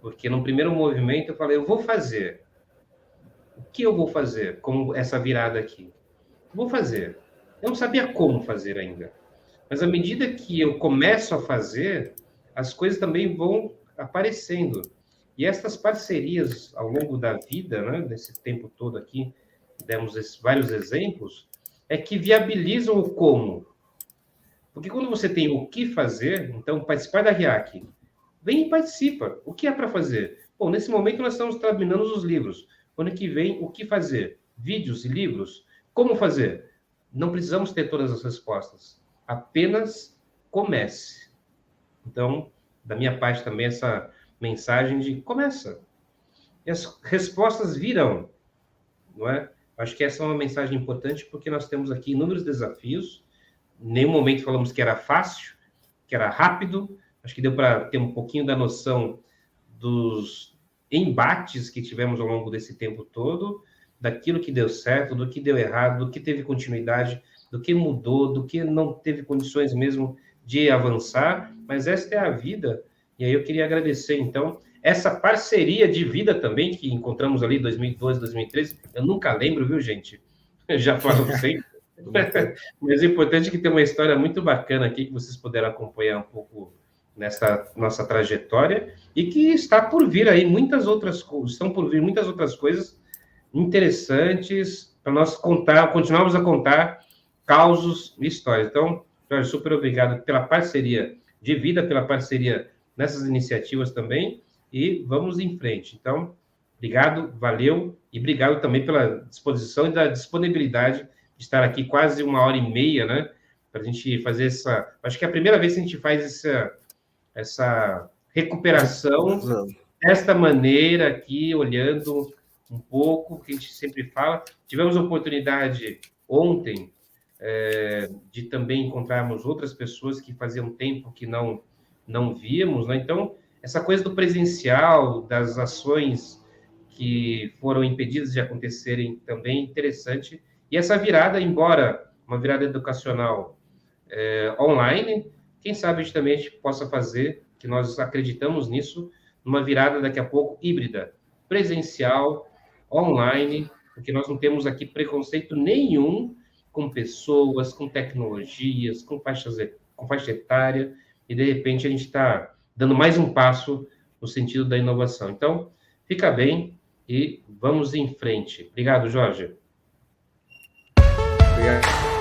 Speaker 1: porque no primeiro movimento eu falei, eu vou fazer. O que eu vou fazer com essa virada aqui? Vou fazer. Eu não sabia como fazer ainda. Mas à medida que eu começo a fazer, as coisas também vão aparecendo. E essas parcerias ao longo da vida, né, nesse tempo todo aqui, demos vários exemplos, é que viabilizam o como. Porque quando você tem o que fazer, então participar da RIAC, vem e participa. O que é para fazer? Bom, nesse momento nós estamos terminando os livros. Ano que vem, o que fazer? Vídeos e livros? Como fazer? Não precisamos ter todas as respostas. Apenas comece. Então, da minha parte também, essa mensagem de começa. E as respostas virão, não é? Acho que essa é uma mensagem importante porque nós temos aqui inúmeros desafios. Em nenhum momento falamos que era fácil, que era rápido. Acho que deu para ter um pouquinho da noção dos embates que tivemos ao longo desse tempo todo, daquilo que deu certo, do que deu errado, do que teve continuidade, do que mudou, do que não teve condições mesmo de avançar, mas esta é a vida E aí eu queria agradecer, então, essa parceria de vida também, que encontramos ali em 2012, 2013. Eu nunca lembro, viu, gente? Eu já falo sempre. Mas o importante é que tem uma história muito bacana aqui, que vocês puderam acompanhar um pouco nessa nossa trajetória, e que está por vir aí muitas outras coisas, estão por vir muitas outras coisas interessantes para nós contar, continuarmos a contar causos e histórias. Então, Jorge, super obrigado pela parceria de vida, pela parceria nessas iniciativas também, e vamos em frente. Então, obrigado, valeu, e obrigado também pela disposição e da disponibilidade de estar aqui quase 1h30, né, para a gente fazer essa... Acho que é a primeira vez que a gente faz essa recuperação desta maneira aqui, olhando um pouco, que a gente sempre fala. Tivemos a oportunidade ontem de também encontrarmos outras pessoas que faziam tempo que não víamos, né? Então, essa coisa do presencial, das ações que foram impedidas de acontecerem também interessante. E essa virada, embora uma virada educacional online, quem sabe a gente possa fazer, que nós acreditamos nisso, uma virada daqui a pouco híbrida, presencial, online, porque nós não temos aqui preconceito nenhum com pessoas, com tecnologias, com faixa etária, e de repente a gente está dando mais um passo no sentido da inovação. Então, fica bem e vamos em frente. Obrigado, Jorge.
Speaker 2: Obrigado.